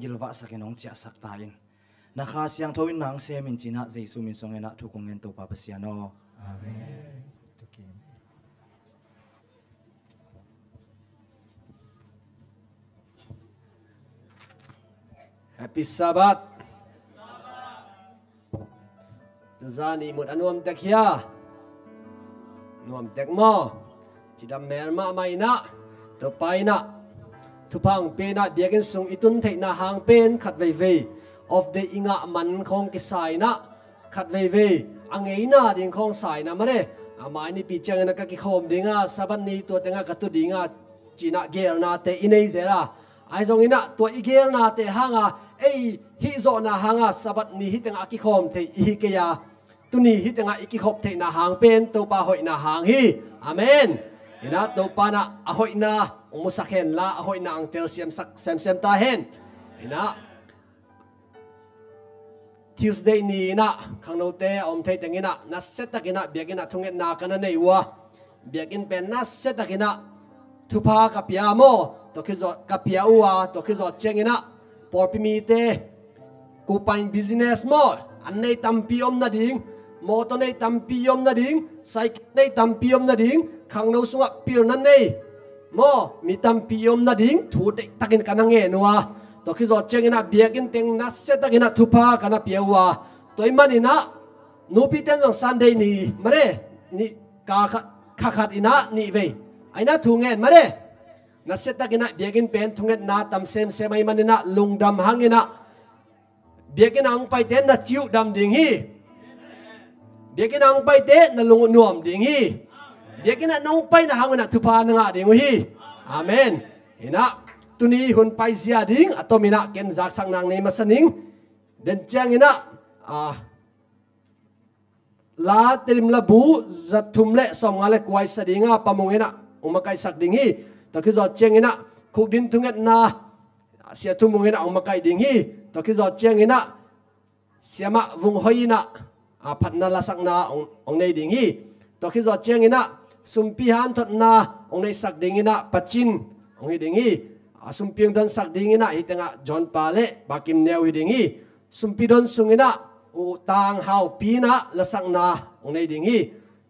gilwa sakinong chia saktain nakha siang thoin nang semin china jesu min songena thukungen to papasiano amen Happy Sabbath. Tuzani mut anuam tek hia. Nuam tek mo. Chidam mer ma mai na. To pai na. Thupang pe na biakin sung itun thei na hang pen khat vei vei. Of the inga man khong ki sai na. Khat vei vei. Angei na ding khong sai na mane. Amai ni pi chang na ka ki khom dinga saban ni to tenga ka tu dinga china ger na te inei zera. Ai zong ina to iger na te hanga ei hi zo na hanga sabat ni hi tenga ki khom the hi ke ya tu ni hi tenga ki khop the na hang pen to pa hoi na hang hi amen ina to pa na a hoi na umusakhen la a hoi na ang tel siam sak sem ta hen ina Tuesday ni na khangno te om thei tengina na setakina biagina thunget na kana nei wa biagin pen na setakina thupa ka pia mo to khizo ka pia uwa to khizo chengina porpi mi te kupain business mo annei tampi om na ding moto nei tampi om na ding cycle nei tampi om na ding khangno sunga pir na nei mo mi tampi om na ding thu te takin kanange nuwa to khizo chengina biakin teng na setakina thupa kana pia uwa toy manina nupi ten jong Sunday ni mare ni ka khat ina ni ve aina thungen mare na setakina biagin pen thunget na tam sem semai manina lungdam hangina biagin ang pai ten na chiu dam ding hi biagin ang pai te na lungu nuam ding hi biagin na nong pai na hangina thupa na nga ding hi amen ina tuni hun pai zia ding atomina ken zak sang nang nei masaning den chang ina la terim la bu zathum le som ngale kwai sadinga pamungena umakai sak ding hi to khi zo chengina khukdin thunget na sia thumungena umakai ding hi to khi zo chengina siama vung hoina phatna la sakna ong nei ding hi to khi zo chengina sumpi han thot na ong nei sak dingina pachin ong hi ding hi sumpiang don sak dingina hitenga John Pale bakim neu hi ding hi sumpi don sungina u tang hau pina la sakna ong nei ding hi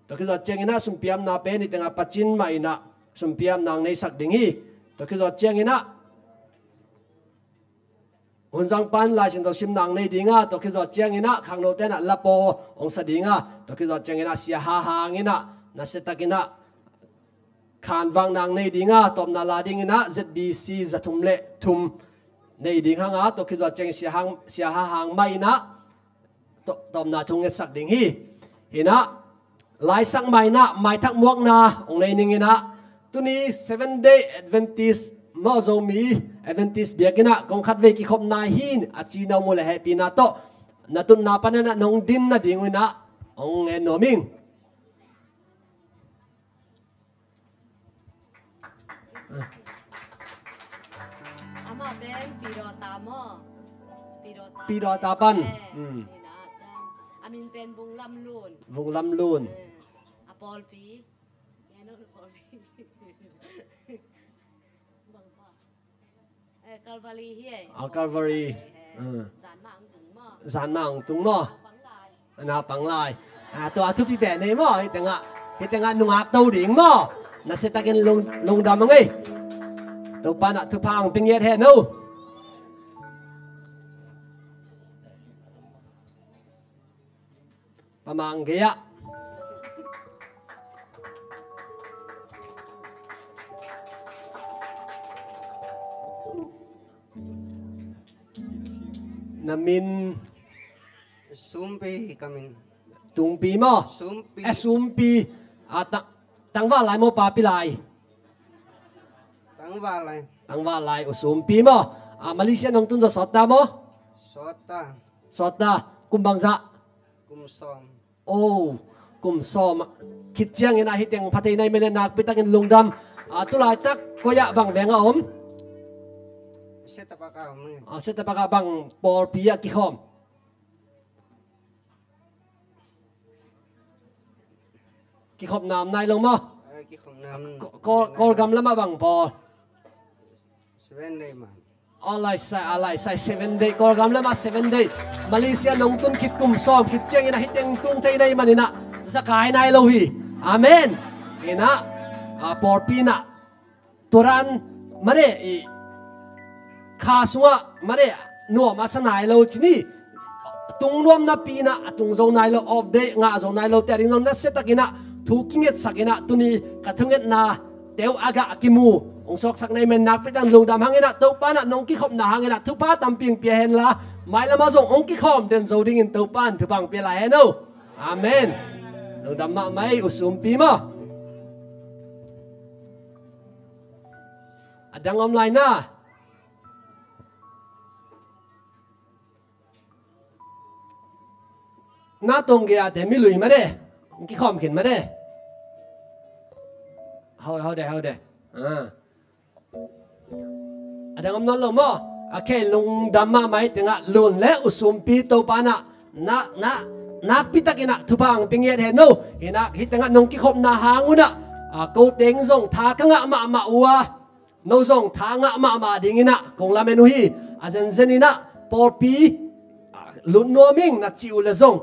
to khi zo chengina sumpiam na pe ni tenga pachin maina sumpiam nang nei sak ding hi to khi zo chengina hunjang pan la sin to sim nang nei dinga to khi zo chengina khangno te na lapo ong sa dinga to khi zo chengina sia ha hangina na setakina khan wang nang nei dinga tom na la dingina ZBC zathum le thum nei ding hanga to khi zo cheng sia ha hang mai na to tom na thung nge sak ding hi hina lai sak mai na mai thak muak na ong nei ningina tuni 7-day Adventist mo zo mi Adventist biagina kong khat ve ki khop na hin achi na mo le happy na to na tun na panana nong din na dingwina ong en noming ama ben pirota mo pirota pan amin pen bung lam lun apol pi Calvary here. Calvary. Zan mang tung mo. Na pang lai. To atu pi be nei mo hitenga nungak tau ding mo. Na setakin lung dam ngai. To pa na tu pang pingyet he no. Pamang gaya. Namin sumpi kamin tungpi mo sumpi tangwa lai mo pa pilai tangwa lai usumpi mo Malaysia nong tun sota mo sota kumbangza kumsom kumsom kitjang ina hiteng patay na mena nak pitangin lungdam tulay tak koya bang venga Seta pa bang por pia kikhom. Kikhom nam nai long mo. Kol gam lama bang por. 7 day man. alai sai 7 day kor gam lama 7 day Malaysia nong tun kit kum som kit cheng ina hiteng tung thei nei manina zakai nai lo hi amen ina porpina turan mare i khaswa mare no masanai lo chini tung nom na pina tung zo nai lo of day nga zo nai lo tering nom na setakina thukinget sakina tuni kathunget na teu aga akimu ong sok sak nei men nak pitang lungdam hangena to pana nong ki khop na hangena thu pa tamping pia hen la mai lama zong ong ki khom den zo ding in to pan thu bang pia la hen no amen lungdam ma mai usum pi mo adang om lai na na tong gia te mi lui ma de ong ki khom kin ma de how de adang om non lo mo akhe lung damma mai tenga lun le usum pi to pana na pitakina thupang pinget he no ina hitanga nong ki khop na hanguna ko teng zong tha ka nga ma uwa no zong tha nga ma dingina kong la menu hi azen zenina porpi lun no ming na chi ula zong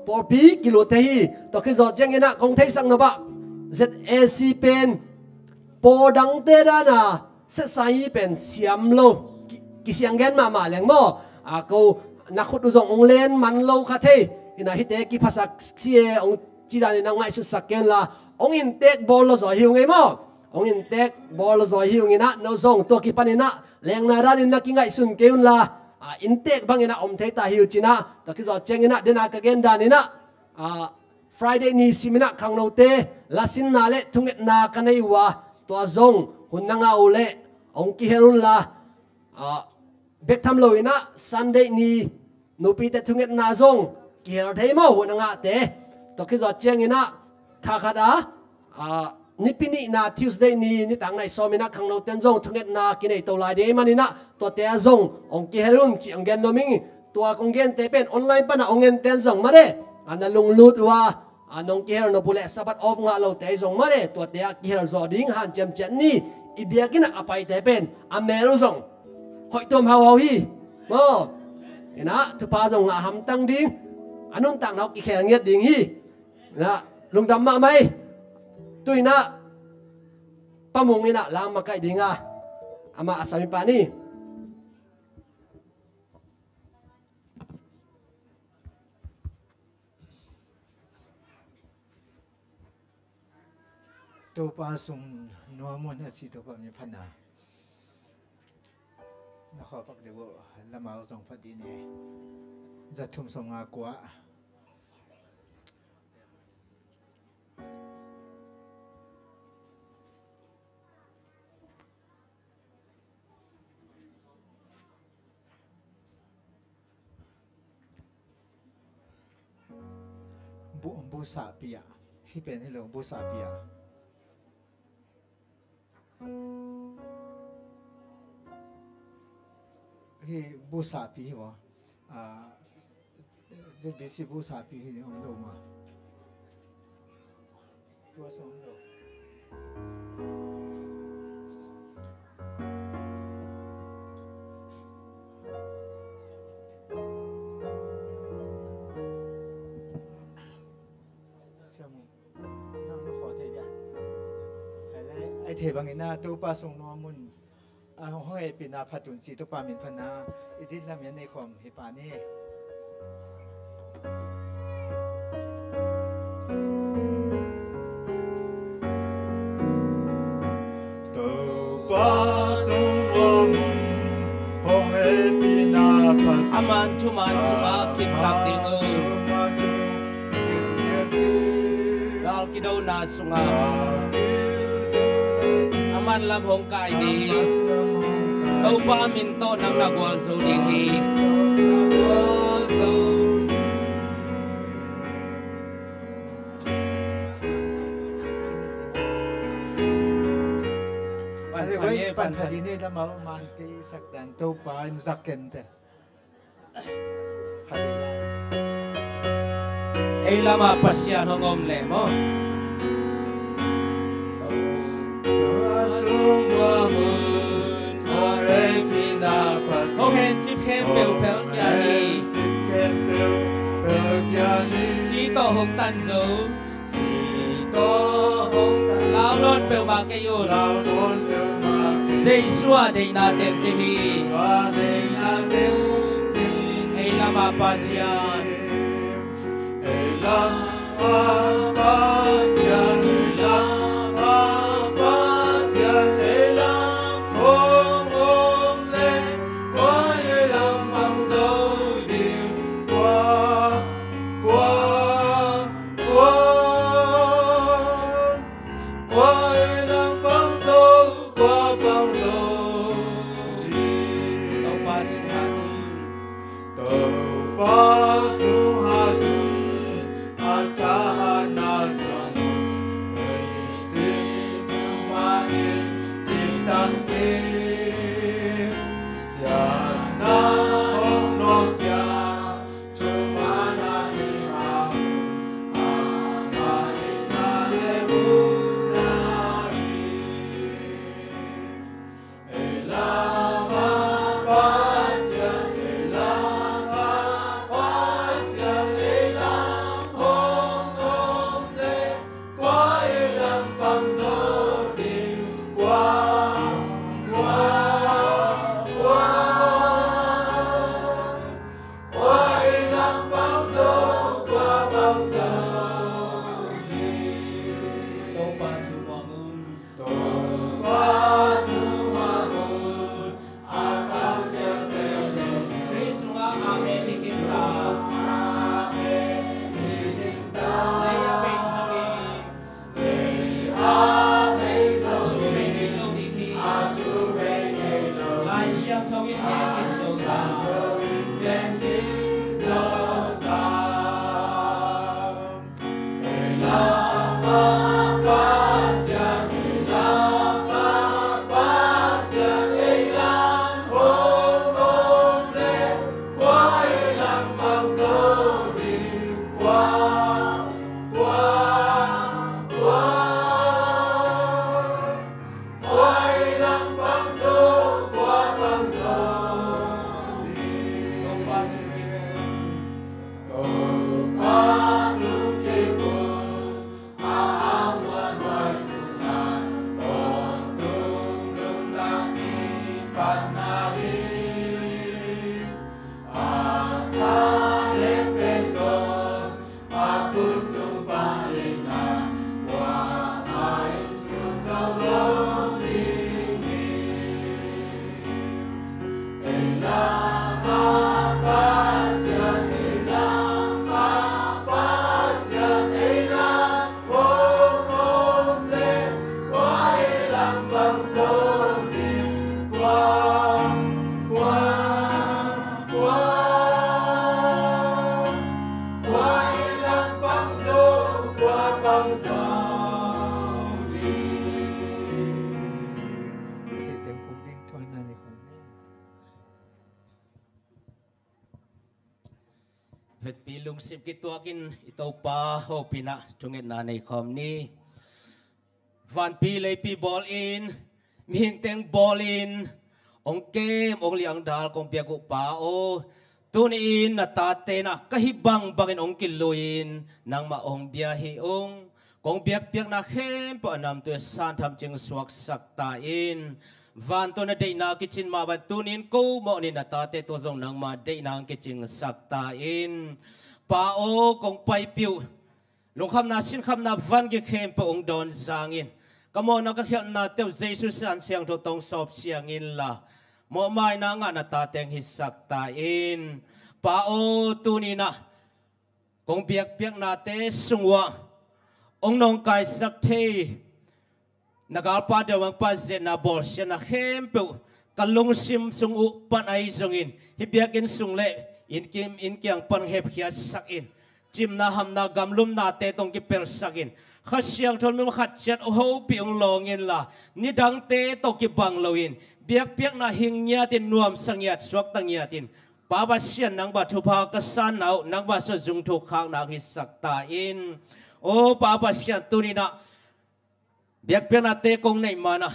porpi kilo te hi to ki zo jengina kong thei sang na ba ZAC pen podang te da na se sai pen siam lo ki siang gen ma leng mo ko na khut u zong ong len man lo kha the ina hi te ki phasak sie ong chi da ni na ngai su saken la ong in tek bol lo zo hiu ngai mo ong in tek bol lo zo hiu ngina no zong to ki panina leng na ran in na ki ngai sun keun la in tek bangina om thei ta hiu china to ki zo chengina dena ka gen da ni na Friday ni simina khang no te lasin na le thunget na kanai wa to zong hunanga ule ong ki herun la bek tham lo ina Sunday ni nupi te thunget na zong ki her thei mo hunanga te to ki zo cheng ina kha khada nipini na Tuesday ni tang nai somina khang no ten zong thunget na ki nei to lai de manina to te zong ong ki herun chi ong gen no ming tua kong gen te pen online pa na ong en ten zong mare ana lung lut wa anong ki her no pule sabat off nga lo te zong mare to te ki her zo ding han chem chen ni ibiakina apai te pen ameru zong hoi tom hau hi mo ina tu pa zong nga ham tang ding anun tang nau ki kher nget ding hi na lung dam ma mai tuina pamung ina lang makai dinga ama asami pa ni to pa sung nuamon at si to pa mi phana na kho pak de wo lamao song phadi ne zathum song a kwa bu sa pia hi pen hi lo bu sa pia hi bu sa pi wa ZBC bu sa pi hi om do ma tu song do samu nang no kho te ya ai the bangina tu pa song no mun hoi pina phatun si to pa min phana idin lam yan nei khom hi pa ni to pa sung wa mun hong e pina phat aman thuman suma kim tak ding dal kido na sunga aman lam hong kai di tau pa min to nang nagwal so di hi nagwal so pan phadi ne la ma man ke sak dan to pa in zaken te ei lama pasyan hongom le mo sung wa mun ore pina bèo bèo nhà hi si to hồng tan dấu lao non bèo mà cái yun dây xua đây na tem chi hi ai lama pasian Vết pi lung sim ki tua kin ito pa ho pina chungit na nei khom ni van pi lei pi ball in mihing teng ball in ong kem ong liang dal kong pia ku pa o tun in na ta te na kahibang bangin ong kiluin nang ma ong bia hi ong kong biak biak na khem po nam tu san tham ching suak sak ta in van to na dei na kitchen ma ban tunin ko mo ni na ta te to zong nang ma dei na kitchen sak ta in pa o kong pai piu lung kham na sin kham na van ge khem po ong don zangin kamo na ka khial na te Jesus san siang to tong sop siang in la mo mai na nga na ta teng hi sak ta in pa o tunina kong biak biak na te sungwa ong nong kai sak the nagalpa dawang pazet na borsia na hempu kalung sim sungu pan ay zongin hibiakin sungle in kyang pan hep hiat sakin jim na ham na gamlum na te tong ki per sakin khasyang thon mum khat chat ho piong longin la ni dang te to ki bang loin biak biak na hingnya tin nuam sangyat swak tangyatin paba sian nang ba thupa ka san nau nang ba sa jung thu khang na hi sakta in o paba sian tunina biak biak na te kong nei mana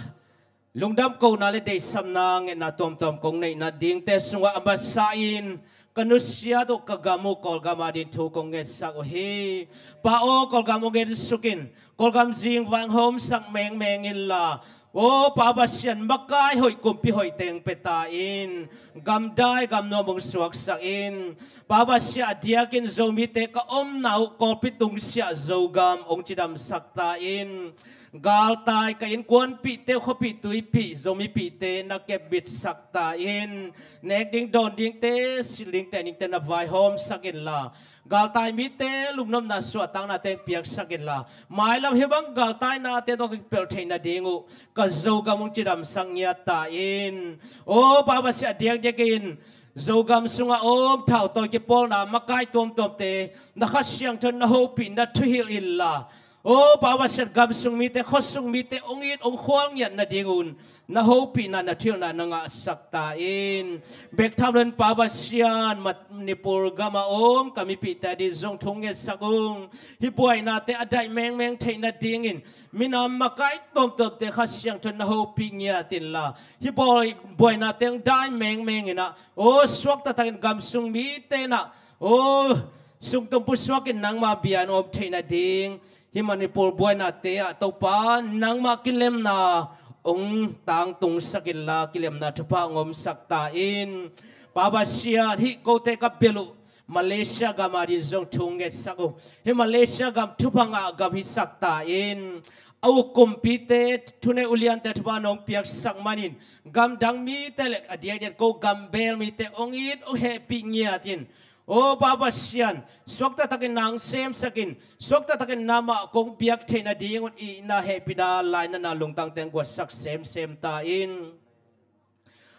lungdam ko na le de samna nge na tom kong nei na ding te sunga amasain kanusya do kagamu kol gamadin thu kong nge sak hi pa o kol gamu nge sukin kol gam jing wang hom sak meng in la o pabasyan makai hoi kumpi hoi teng petain gam dai gam no mong suak sak in pabasya diakin zomi te ka om nau kol pitung sia zogam ong chidam sakta in gal tai ka in kwan pi te kho pi tui pi zomi pi te na ke bit sakta in nek ding don ding te siling te ning te na vai hom sakin la gal tai mi te lumnom na suat tang na teng piak sakin la mai lam hebang gal tai na te to pel thein na dingu ka zogam ong chidam sangya ta in o pabasya diak diakin zogam sunga om thau toy ke pol na makai tom te nakhasyang thon na hopi na thuhil illa o pawasat gam sung mi te khosung mi te ongit ong khwang yan na dingun na hopi na thil na nga sakta in bek thamlen pawasyan manipur gama om kami pi ta di zong thong nge sakung hi buai na te adai meng thein na dingin minam makai tom te khasyang thon na hopi nya tin la hi buai na teng dai meng ina o swak ta tangin gam sung mi te na o sung tum pu swakin nang ma bian om thein na ding hi manipur buai na te a to pa nang ma kilem na ong tang tung sakil la kilem na thupa ngom sakta in pabasya hi ko te ka belu Malaysia gam ari zong thunge sago hi Malaysia gam thupanga gam hi sakta in au kompite thune ulian te thupa nong piak sak manin gam dang mi te le adia dia ko gam bel mi te ong it o happy ngiatin o babasyan swakta takin nang sem sakin swakta takin nama kong biak the na dingon I na happy na line na lungtang teng kwa sak sem ta in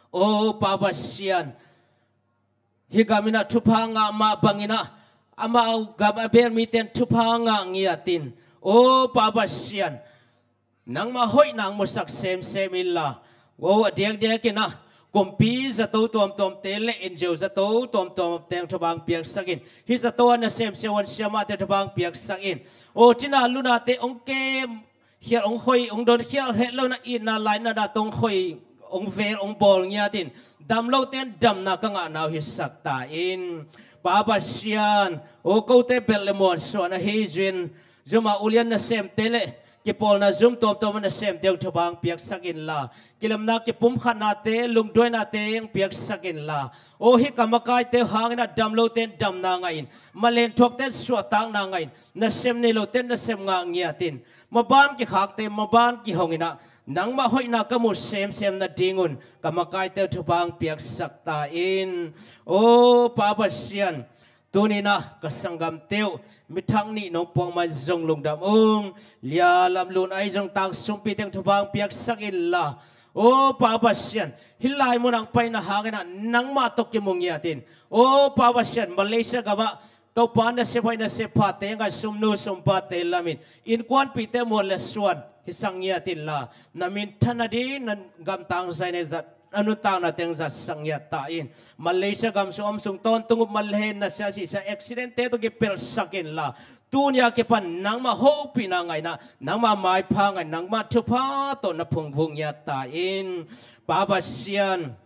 o babasyan higamina thupanga ma bangina ama gam ber miten thupanga ngiatin o babasyan nang ma hoi nang mo sak sem illa o diak kina kompi za to tom te le enjo za to tom teng thabang piak sakin hi za to na sem wan siama te thabang piak sakin o china luna te ong ke hial ong hoi ong don hial het lo na in na line na da tong hoi ong vel ong bol nya tin dam lo ten dam na ka nga naw hi sakta in babasyan o ko te belemon so na hezin juma ulian na sem tele ki pol na zoom tom na sem teng thabang piak sakin la kilam na ki pum khat na te lung doi na te yang piak sakin la o hi kamakai te hang na dam lo ten dam na ngain malen thok ten suatang na ngain na sem ne lo ten na sem nga ngiatin maban ki khak te maban ki hongina nang ma hoi na ka mu sem na dingun kamakai te thabang piak sakta in o papasyan tunina kasanggam teu mitang ni nong pong man zong lungdam lia lam lun ai zong tang sumpi teng thubang piak sakin la o papasyan hilai mo nang pai na hangena nang ma tok ki mungyatin o papasyan Malaysia gama to pa na se pai na se pa te nga sumnu sumpa te lamin in kwan pi te mo leswan hisang yatin la namin thanadi nan gam tang sai ne zat anu tang na teng za sangya tain Malaysia gam som sung ton tungup malhen na siya si sa accident te to ki pel sakin la tunya ke pan nang ma ho pinangay na nang ma mai pangay nang ma thupa to na phungvung ya tain babasyan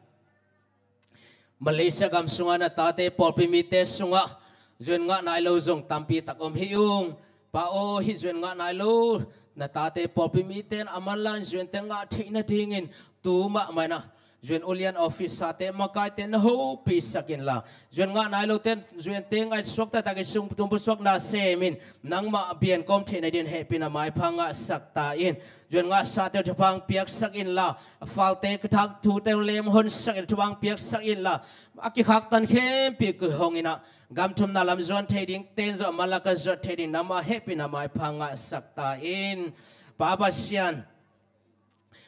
Malaysia gam sunga na tate polpimite sunga zuen nga nailo zong tampi takom hiung pao hi zuen nga nailo na tate polpimiten amanlan zuen tenga theina dingin tuma mana Zuen ulian office sa te makai ten ho pisakin la zuen nga nailo ten zuen teng ai swak ta taki sung tumpu swak na semin nang ma bian kom the na din happy na mai phanga sakta in zuen nga sa te thapang piak sakin la falte kthak thu te lem hon sakin thapang piak sakin la aki khak tan khem pi ku hongina gam thum na lam zon thading ten zo malaka zo thading na ma happy na mai phanga sakta in babasyan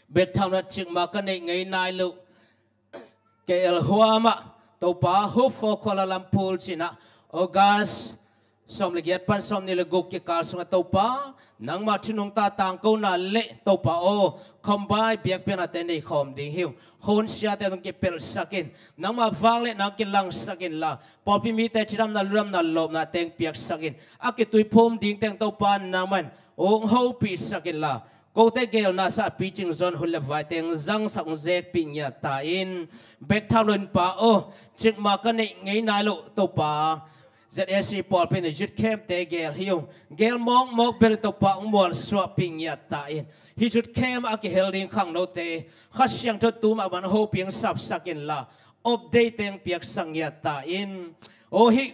bet tham na chik ma ka nei ngai nai lu kel huama to pa hu fo Kuala Lumpur china August som le get pan som ni le gok ke kal song to pa nang ma thinung ta tang ko na le to pa o khombai biak pe na te nei khom ding hiu khon sia te ke pel sakin nang ma wang le nang ke lang sakin la popi mi te thiram na luram na lom na teng piak sakin akitui phom ding teng to pa nang man ong ho pi sakin la cô tế gel na sa pi ching zon hul vai teng zang sang zek pi nya ta in bek thang lun pa o chik ma ka nei ngei na lo to pa ZSC Paul pen jit kem te gel hiu gel mong mok ber to pa ngmol swa pi nya ta in hi jit kem a ki helding khang no te kha siang tho tu ma ban ho piang sap sakin la update teng piak sang nya ta in o hi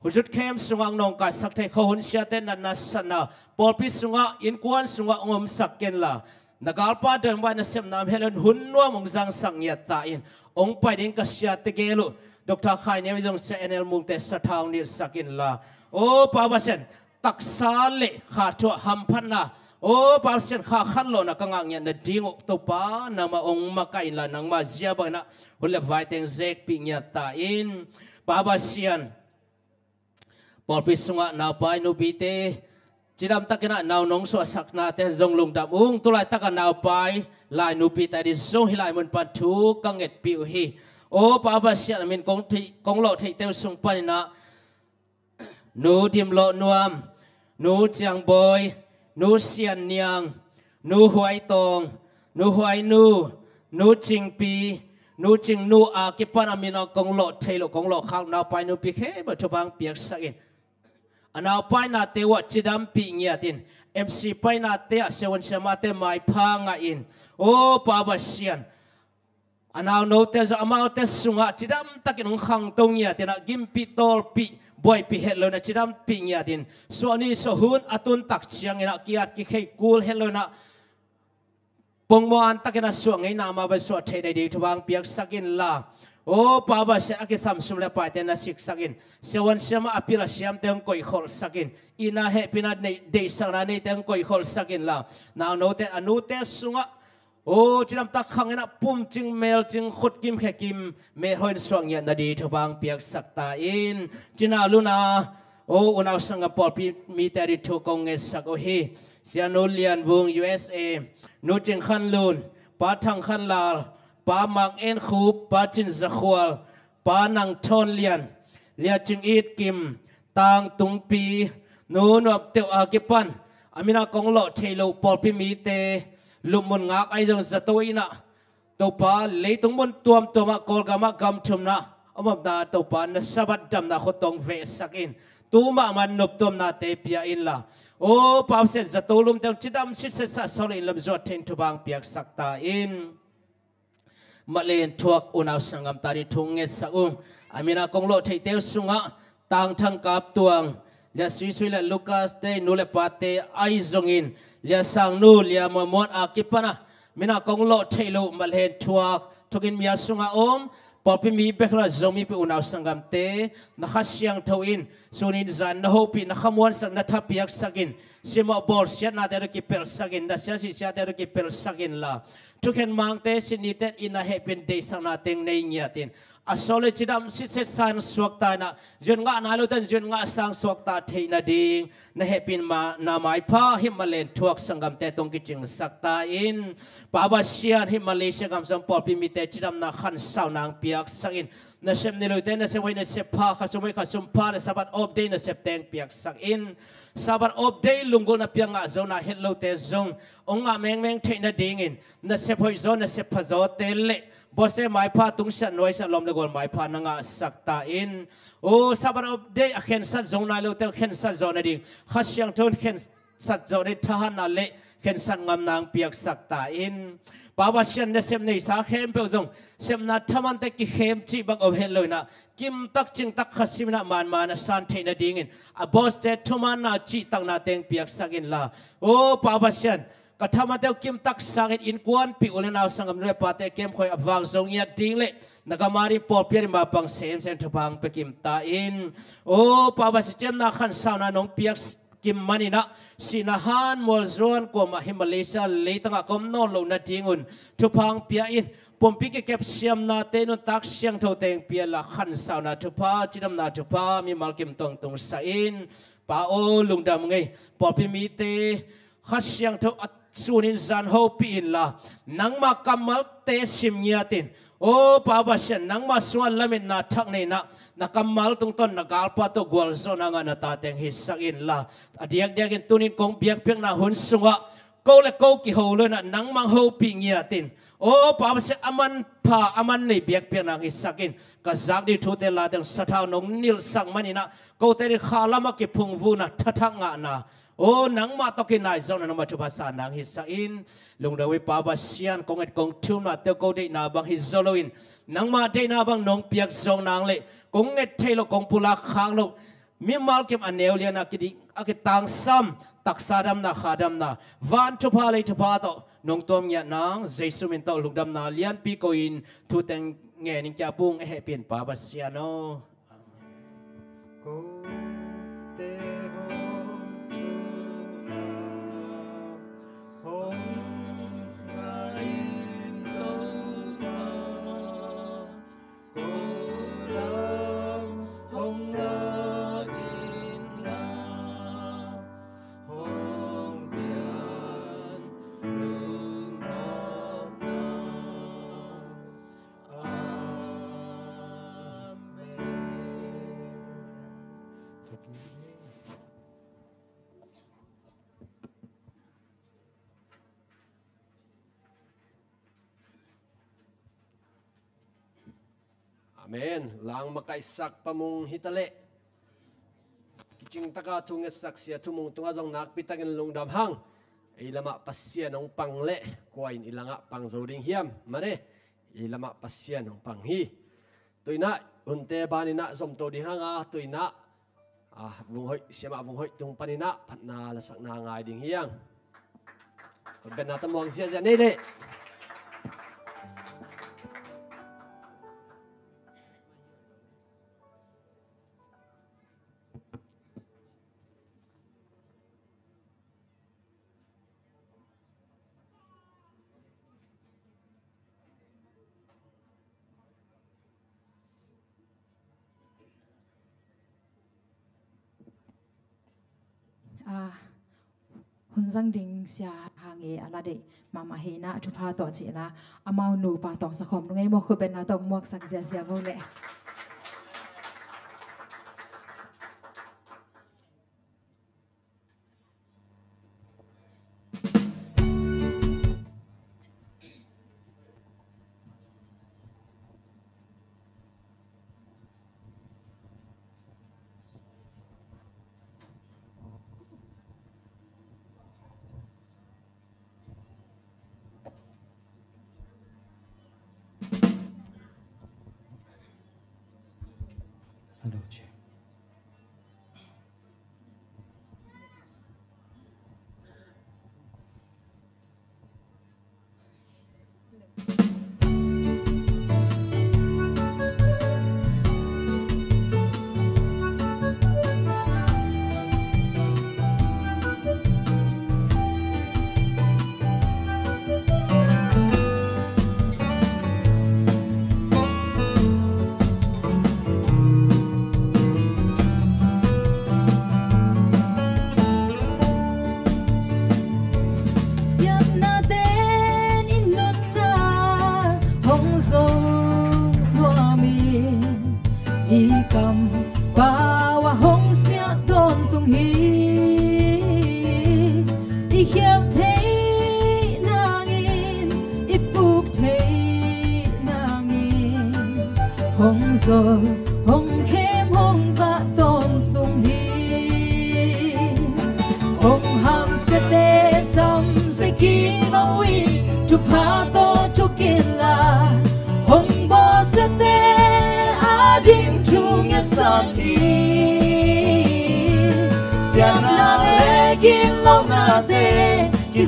hujut kem sungang nong ka sakte khon sia te na sana polpi sunga in kwan sunga ngom sakken la nagalpa deng ba na sem nam helen hunwa mong jang sang ya ta in ong pai ding ka sia te gelu dr khai ne jong se enel mul te sa thau ni sakin la o pa ba sen taksa le kha cho ham phan na o pa sen kha khan lo na ka ngang nya na ding to pa na ma ong ma kai la nang ma zia ba na hule vai teng zek pi nya ta in pa ba sian Polpi sunga na pai nu bite chidam takina naw nong so sakna te zong lung dam ung tulai taka naw pai lai nu bite di zong hilai mun pan thu kanget piu hi o pa ba sia min kong lo thei teu sung pan na nu dim lo nuam nu chang boy nu sian niang nu huai tong nu huai nu ching pi nu ching nu a ki pan amina kong lo thei lo kong lo khang naw pai nu pi khe ba thobang piak sakin anaw pai na te wa chidam pi nya tin MC pai na te a sewan sama te mai pha nga in o pa ba sian anaw no te za amao te sunga chidam takin ong khang tong nya tin a gim pi tol pi boy pi hello na chidam pi nya tin so ni so hun atun tak chiang ina kiat ki khei kul hello na pong mo an takina so ngai na ma ba so the dai de thwang piak sakin la o pa ba se aki samsum le pa te na sik sakin sewan sema apila siam teng koi khol sakin ina he pina nei de sang nei teng koi khol sakin la now no te anu te sunga o chinam tak khang ina pum ching mel ching khut kim khe kim me hoin swang ya na di thobang piak sakta in china luna o unaw sanga pol pi mi te ri thu kong nge sak o hi siano lian vung USA no ching khan lun pa thang khan lal pa mang en khu pa chin zakhwal pa nang thon lian lia ching it kim tang tung pi no nop teu a ki pan amina kong lo thelo pol pi mi te lumun ngak ai jong zatoina to pa le tung mon tuam toma kol gama gam thum na amam da to pa na sabat dam na khotong ve sakin tu ma man nop tom na te pia in la o pa se zatolum teng chidam sit se sa solin lam zot ten tu bang piak sakta in malen thuak unaw sangam tari thunge saung amina konglo thei teu sunga tang thang kap tuang lia sui la Lucas te nule pate ai zongin lia sang nu lia momon akipana mina konglo thei lo malen thuak thukin mia sunga om polpi mi bekla zomi pe unaw sangam te na khasyang thoin sunin zan na hopi na khamwan sang na thapiak sakin sima bor sia na te ki pel sakin na sia si sia te ki pel sakin la tukhen mangte sinitet ina happen day sang nating nei nyatin asole chidam sit set san swakta na jun nga nalutan jun nga sang swakta theina ding na happen ma na mai pha himalen thuak sangam te tong kiching sakta in pabasian himalaysia kam sam polpi mi te chidam na khan saw nang piak sangin na sem ni loiten na se wai na se pha khasumai khasum pha na sabat of day na septeng piak sak in sabat of day lungol na pianga zona hello te zong onga meng theina dingin na se phoi zone na se phazo te le bose mai pha tung shan noi sa lom le gol mai pha na nga sakta in o sabat of day a khen sat zong na lo te khen sat zone ding khasyang thon khen sat zone thahan na le khen san ngam nang piak sakta in pabasian na sem nei sa khem pe zong sem na thaman te ki khem chi bak of hello na kim tak ching tak khasimna man na san theina dingin a boss te thuman na chi tak na teng piak sakin la o pabasian kathama te kim tak sangin in kwan pi ulena sangam re pate kem khoi awang zong ya dingle nagamari pol piar ma pang sem sen thapang pe kim ta in o pabasian na khan sauna nong piak kim manina sinahan molzon ko ma Himalaysia leitanga kom no lo na tingun thupang pia in pompi ke kep siam na te no tak siang tho teng pia la khan sauna thupa chidam na thupa mi malkim tong tong sa in pa o lungdam ngai popi mi te khasyang tho sunin zan ho pi in la nangma kamal te simnyatin o papa sian nangma suan lamin na thak nei na nakamal tung ton nagalpa to gwal zona nga na ta teng hisakin la adiak diakin tunin kong biak piak na hun sunga câu là câu kỳ hậu lên là nắng mang hậu bị nhia tin ô bà sẽ aman này biết biết nàng isakin cả giác đi thu tên là tiếng sát thao nông nil sang mani na câu tên khá lắm cái phung vu na thắt thang ngã na ô nắng mà tao cái này giống nó mà chụpasa nàng hisain lùng đầu bà bà xian công nghệ công thiêu na tiêu câu đây na bằng hizoloin nắng mà đây na bằng nông biết giống nàng lệ công nghệ thay lo công pula khang lo mi mal kem anel lian cái tang sam tak sadam na khadam na van thupa le thupa to nong tom nya nang jesu min to lukdam na lian pi ko in thu teng nge ning cha pung he pin pa basiano Amen. Lang makaisak pamong hitale. Kiching taka tunga saksia tumong tunga jong nak pitangin lungdam hang. Ilama pasya nong pangle. Kuain ilanga pang zoring hiam. Mane. Ilama pasya nong panghi. Tuy na unte bani na zom to di hanga. Tuy na vung hoi siama vung hoi tung panina pat na lasak na ngai ding hiang. Ben na tamuang siya nele. hun zang ding sia hange ala de mama he na thu pha to che la amau nu pa tong sa khom ngai mo khu ben na tong mok sak sia sia vo le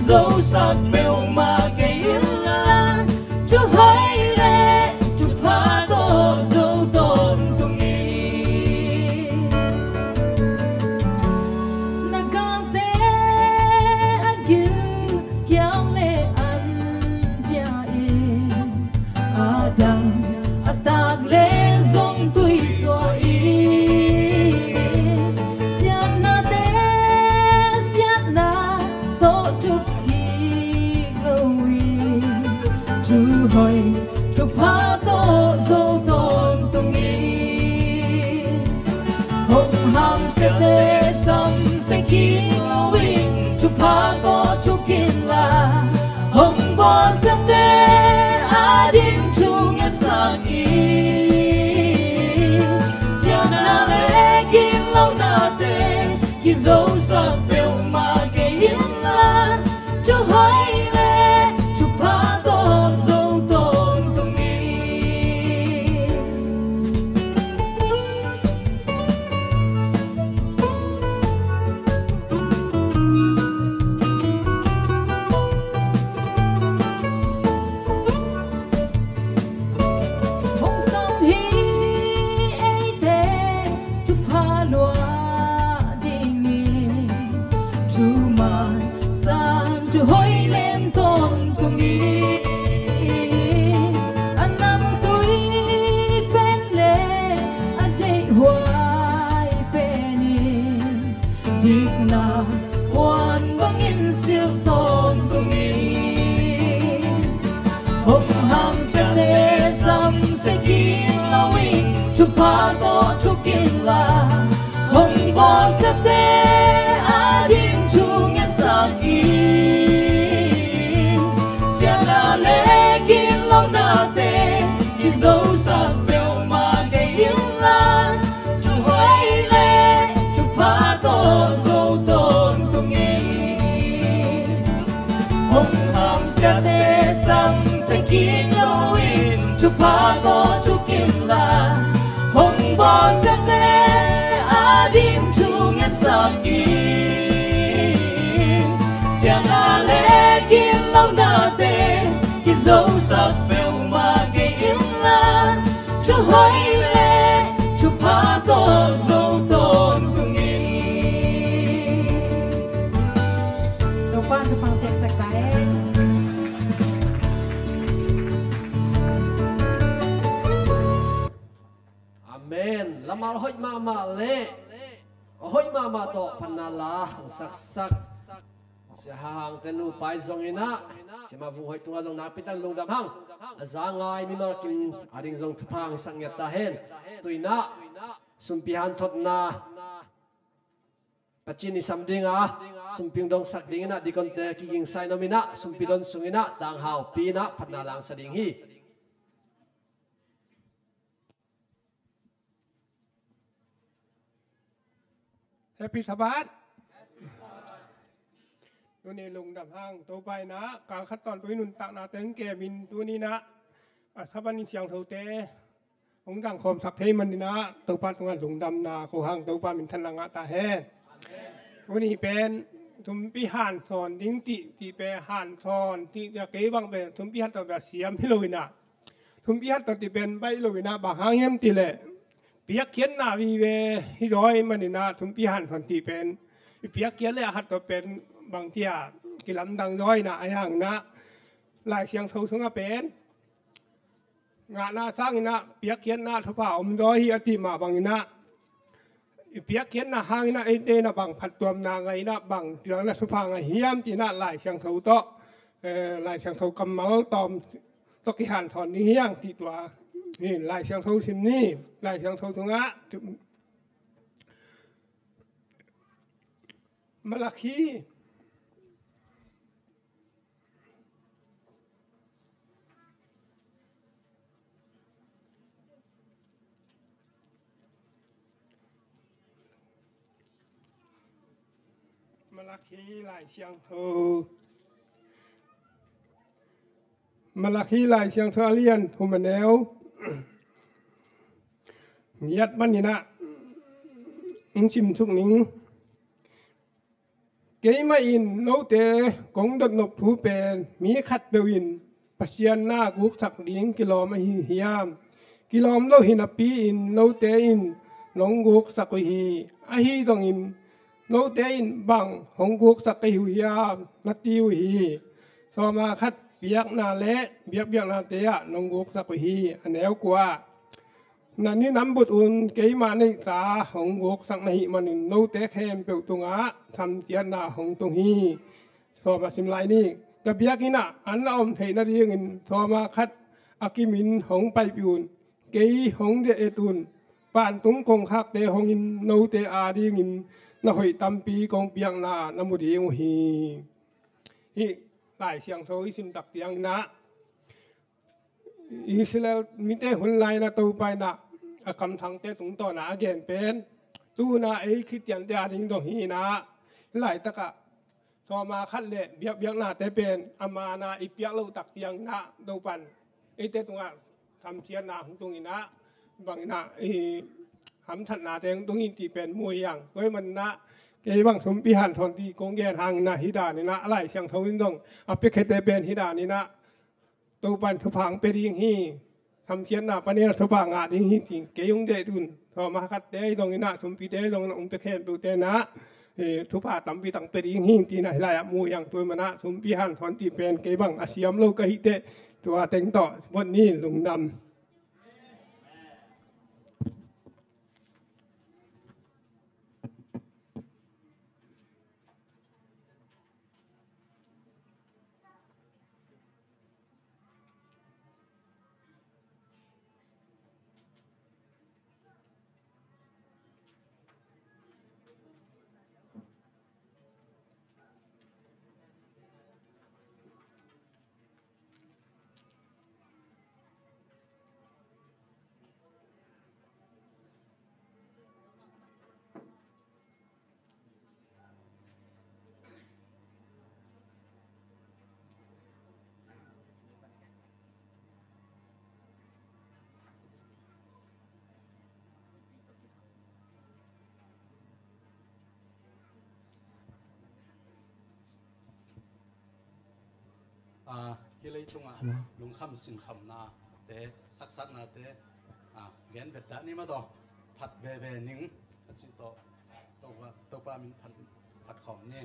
dấu sắc bèo mà cái là chú hơi lệ chú phá tổ dấu tồn tung đi na con té agil kiang lệ ăn bia in adam atag lệ zong tui so hỏi chụp phá tổ dấu tồn tung đi hồng ham sẽ tê sâm sẽ kín lối chụp phá tổ chụp kín sekin lawin chupato chukila hong bo sate ading chung sakin siana lekin long nate kizo sak bel ma gailan chu hoi le chupato so don tungin hong ham sate sam sekin lawin chupato chukila hong bo sate adim chung sakin siana lekin long nate kizo sak bel ma gailan chu hoi le chupato so don tungin Tupan tupang tesak bae. Amen. Lamal hoi mama le. Hoi mama to panala sak sak. Sehang tenu pai zong ina. Sima vung hoi tunga zong napitan lungdam hang. Azangai mi markin ading zong tupang sang yatahen. Tuina sumpihan tot na. Pacini samdinga sumping dong sak dingina di konte kiging sai nomina sumpidon sungina dang hau pina panalang sading hi. Happy Sabbath ตัวนี้ลงดำห้างตัวไปนะการขั้นตอนตัวนุนตักนาเต็งแกมินตัวนี้นะถ้าวันนี้เสียงเท่าเตะองค์ต่างคมสักเทมันนี่นะตัวปัดงานลงดำนาโคห้างตัวปัดมินทันลังตาแห่ตัวนี้เป็นทุมพิหารสอนดิ้งติที่เป็นหารสอนที่จะเกี่ยวังเป็นทุมพิหารตัวแบบเสียมพิโลวินะทุมพิหารตัวที่เป็นใบโลวินะบางห้างเยี่ยมตีเลยเปียกเขียนนาวีเวฮิร้อยมันนี่นะทุมพิหารสอนที่เป็นเปียกเขียนเลยหัดตัวเป็นบางเที่ยกิลำดังร้อยนะไอ้ห่างนะลายเสียงเท่าสงเป็นงานหน้าสร้างนะเปียกเขียนนะทุบเอาอมร้อยฮิอติมาบางนะเปียกเขียนนะห่างนะไอเดนะบางผัดตัวนาไงนะบางเรื่องนะทุบไงเฮียมที่นะลายเสียงเท่าโตลายเสียงเท่ากำมัลตอมตกิหันถอนนี้เฮียงที่ตัวนี่ลายเสียงเท่าสิมนี่ลายเสียงเท่าสงะมลคีมลคีลายเสียงเธอมลคีลายเสียงเธอเลียนทุมันแนวยัดมันนี่นะชิมทุกนิ้งเกยมาอินโนเตกงดนบทูเป็นมีขัดเบวินปัสยานนากุกสักดิ้งกิโลมาหิยามกิโลมโลหินาปีอินโนเตอินหลงกุกสักฮีอาฮีตองอินโนเตอินบังหงกุกสักหิวยามนัดติวฮีสมาขัดเปียกนาเละเบียกนาเตะหลงกุกสักฮีอันแนวกว่านั่นนี่น้ำบุตรอุ่นเกี่ยมาในสาของกกสักในมันโนเตะแคมเปิลตรงอาทำเจียนาของตรงฮีสอบมาสิมไลนี่กับเบียกินะอันละอมเทนาดีเงินสอบมาคัดอากิมินของไปปิวนเกี่ยของเดเอตุนป่านตุงคงคักเดของอินโนเตอาดีเงินน่าหอยตำปีกองเปียงนาน้ำมุดีงฮีฮีหลายเสียงโซอิสิมตักเตียงนะอิสราเอลมิเตหุ่นไลนะตัวไปนะคำทังเตตุงต่อหนาเกณฑ์เป็นตู้นาไอ้คิดยันเดียดิ้งตรงฮีนะหลายตะกะสอมาคัดเละเบียกนาเตเป็นอามานาอีเปียกเราตักเตียงนะดูปันไอ้เตตุงอ่ะทำเชียนาของตรงนี้นะบางนะไอ้หำถัดนาเตงตรงนี้ที่เป็นมวยอย่างไว้มันนะเกี่ยบางสมปีหันทอนที่กงแกนหางนะฮิดานี่นะอะไรเสียงทวินต้องอภิเคเตเป็นฮิดานี่นะตัวปันทุพังเป็นยังฮีทำเชียนนาปนีทุพังอาดิงฮีจริงเกยงเดตุนพอมาคัดเตยตรงนี้นะสมปีเตยตรงนั้นองค์เปรตดูเตนะทุพาตั้มปีตั้งเป็นยังฮีที่ไหนลายมูอย่างตัวมันนะสมปีหันทอนที่เป็นเกยบังอาเซียมโลกฮิเตตัวเต็งต่อวันนี้ลุงดำ hi lei tunga lung kham sin kham na te hak sat na te gen vet da ni ma do phat ve ning chi to pa min phat khom ni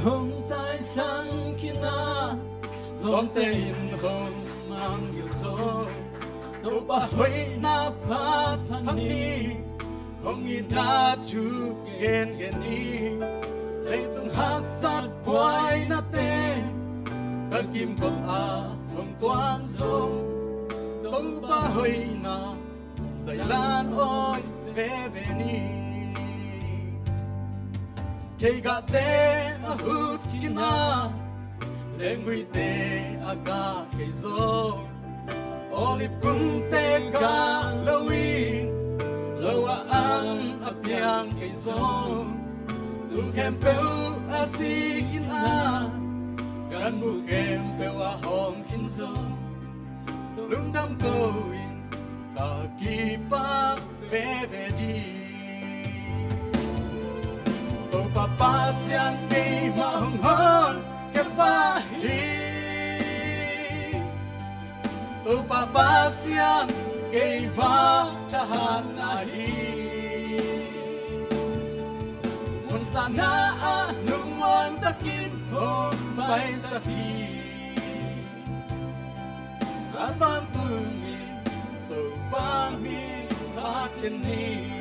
hồng tai sang kina lom te in hong mang gil zo to ba hoi na phat phani hong in na chu gen ni lei tung hak sat boy na te ka kim ko hong tuan zo to ba hoi na zai lan oi ve ni take a te a hut kina lengui te aga kezo olive kun te ga lowi lowa ang apiang kezo tu kem peu a si kina gan bu kem peu a hom kinzo lung dam ko in ka ki pa ve di Papa siang kay mahonghon kapahi Tu papa siang kay matahan nahi Mun sana anong ang takin hong may sakit Atang tungin tu pamin patini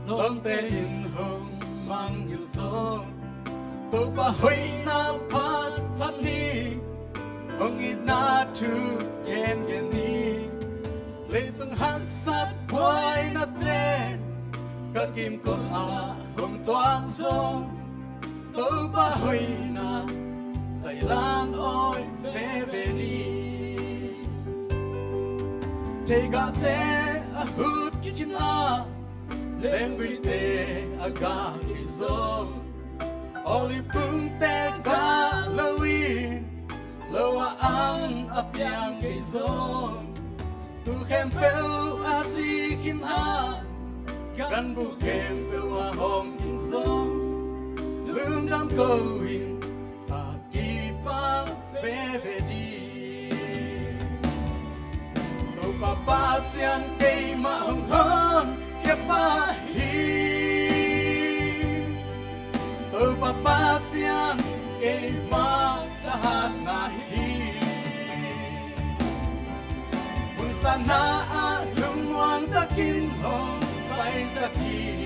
Long te in hong mang gil zo to pa hoi na phat phani hong in na chu gen ni le tung hak sat boy na te ka kim ko hong toang zo to pa hoi na sai lan oi ve ni te ga te a hut kina lengui te aga izo oli pung te ga lowi lowa ang apiang izo tu kem peu asikin gan bu kem peu a hom kinzo lung dam going akipa bevedi to papa sian kay mahonghon kapahi Tu papa siang kay matahan nahi Kung sana lumuang takin hong may sakit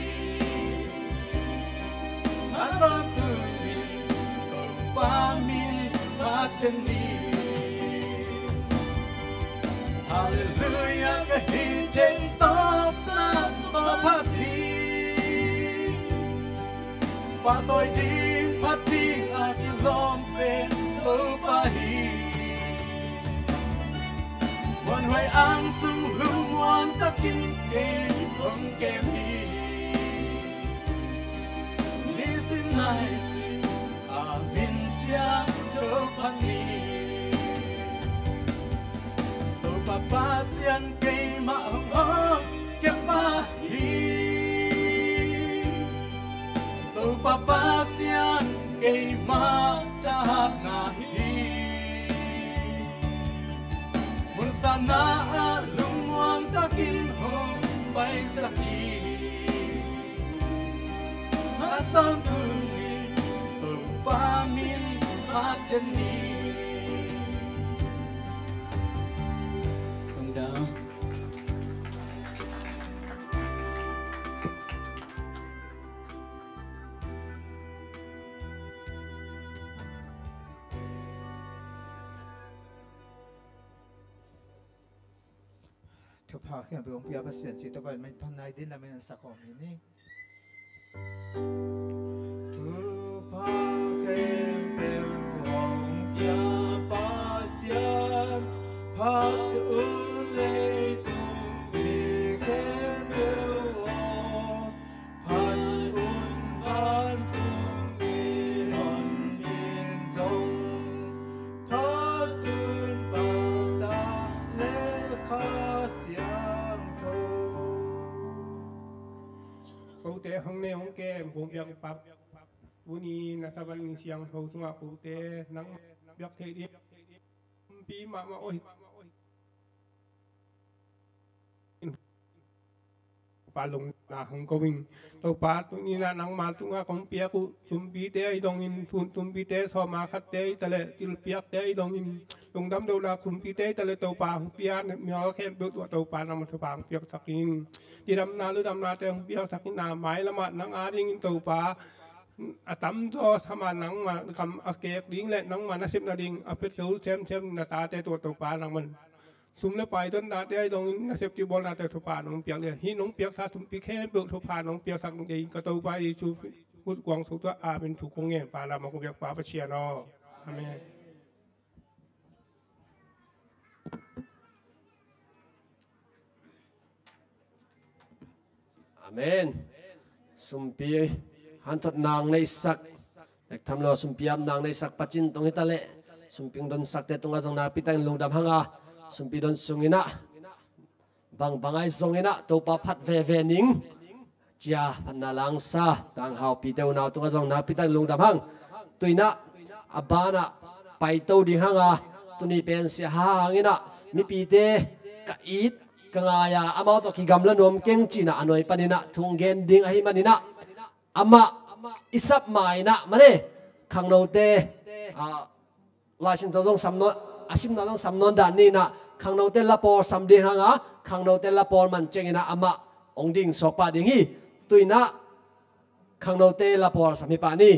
Atong tumin tu pamin pateni Hallelujah kahiteng top na top và tôi đi phát đi akin lom pen tô pahi Wan hoài ang sung lung wan takin ken hong kem hi Lis xin ai xin amin siang cho phăng ni tu papa sian cây ma hong hong ke pa hi tu papa sian cây ma cha na hi mun sana lumuang takin hong bay saki Aton tuni tu pamin pateni Không đâuทุกภาคเขียนไปองค์พระประเสริฐจิตบันมันพันในดินละมันสักของนี้ทุกภาคเขียนไปองค์พระประเสริฐพักอุเลตุมีเข้มเมืองพันอุ่นพันตุมีหอนยินทรงพัดตุนปาตาเลขาเสียงโท cụ tế hông nê hông kê vùng biếc bắp vũ ni na sa văn siang thâu sung a cụ tế nắng biếc thế đi pi mà ôi pa lùng na hông có mình tàu pa tụi ni na nắng mà sung a không biếc cụ sum pi tế dong in sum pi tế so mà khát tế tale til biếc tế dong in lùng đâm đâu là sum pi tế tale tàu pa hông biếc mèo khen bước tàu pa nằm tàu pa biếc sắc in đi đâm na lư đâm na tế hông biếc sắc in na máy là mà nắng á đi tàu pa tắm cho sama nắng mà cầm kẹt điên lên nắng mà nó xếp na điên phết số xem là ta tế tàu pa nằm mình sum le paiต้นนาเตยตรงนัเซปติบอลนาเตทุพานองเปียกเลยหินองเปียกถ้าทุมปีแค่เบิกทุพานองเปียกสักดีก็ตัวไปชูพูดกวางสุตัวอาเป็นถูกคงเงี้ยปลาลามาคงเปียกปลาปะเชียนออาเมนอาเมนสุมปีหันทดนางในสักเด็กทำเราสุมปีนางในสักปัจจินตรงนี้ตะเละสุมปีดนสักเตตรงอาจงนาปิตังลงดำหังอาสุมปีดนสุงินะบางไอสุงินะตัวปะพัดเวนิงจ้าพันนาลังซาต่างหาวปีเตวนาตรงอาจงนาปิตังลงดำหังตุยนะอบานะไปเตวดิหังอาตุนี้เป็นเสียหางอินะมีปีเตกะอีดกงายาอามาตกิกำละนวมเก่งจีนะอน่อยปนินะทุงเกนดิงอหิมันินะอามาอิสับไม้นะมาเนี่ยขังโนเตลายสินตัวต้องสำนวนอาชิมนาต้องสำนวนด่านนี้นะขังโนเตละปอสำเดียงหางขังโนเตละปอมันเจงนะอามาองดิ่งสอกปาดิ่งฮีตุยนะขังโนเตละปอสามีปานี่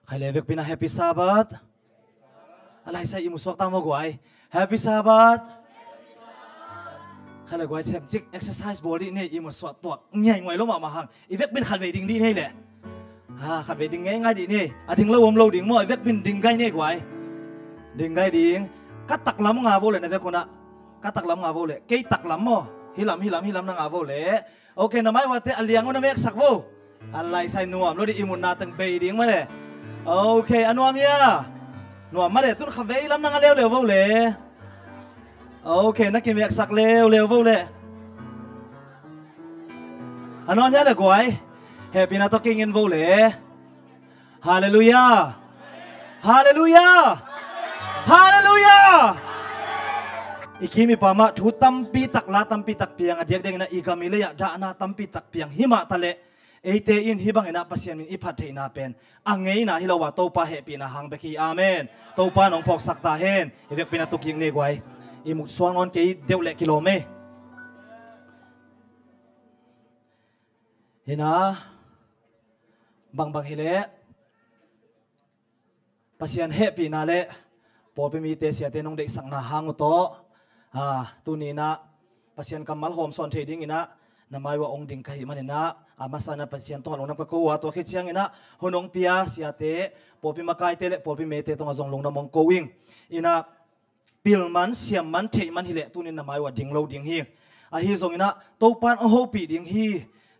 ใครเลยเวกเป็นแฮปปี้ซาบัดอะไรใส่อิมุสวกตามกวยแฮปปี้ซาบัดใครเลยกวยเทมจิกเอ็กซ์ไซส์บอดี้เนี่ยอิมุสวกตัวใหญ่หน่อยลงมาหังอีเวกเป็นขัดเวดิ้งดีนี่แหละขัดเวดิ้งง่ายดีนี่ดิ้งเล่วมเล่วดิ้งมั่วอีเวกเป็นดิ้งไก่เนี่ยกวยดิ้งไก่ดิ้งกัดตักล้ำงาโวเลยนะเวกคนน่ะกัดตักล้ำงาโวเลยเกยตักล้ำมั่วฮิลำนางาโวเลยโอเคนะไม่ว่าแต่เลี้ยงวันนั้นเวกสักโวอะไรใส่นวมแล้วดิอิมุนนาตั้งเบดิ้งมาเลยโอเคอันนวมเนี่ยนวมมาเลยตุ้นขวีลำนางเร็วๆเลยโอเคนักกินเวียกสักเร็วเลยอันนวมเนี่ยเลยกวยเฮปี้นาต้องกินเงินเลยฮาเลลูยาอีกทีมีปามาทุตัมปีตักลาตัมปีตักเปียงอดียกเด้งนะอีกามิเลยดานาตัมปีตักเปียงหิมะทะเลเอเตอินฮิบังเอนะปัสยามินอิพัดเทนาเป็นอังเงยนะฮิลาวะโตปาเฮปีนะหังเบกีอาเมนโตปาหนองพอกสักตาเฮนอีเวกปีนะตุกิงเนกไว้อีมุกสวงนอนเกยเดวเล็กกิโลเมเห็นนะบางเฮเลปัสยานเฮปีนาเลพอไปมีเตเสียเตนงเด็กสังนาหางโตตัวนี้นะปัสยานกำมัลโฮมซอนเทดิ้งอินะนามายว่าองค์ดิ่งใครมันนะมาสานาปัสยานตัวหลงนับก็ว่าตัวขี้เชียงอินะหนองเปียเสียเตพอไปมาไกเตเลพอไปเมเตต้องจงลงน้ำมงโกวิ่งอินะปิลมันเสียมันเทมันฮิเลตัวนี้นามายว่าดิ่งโลดิ่งฮีฮีทรงอินะตัวปานโอโฮปีดิ่งฮี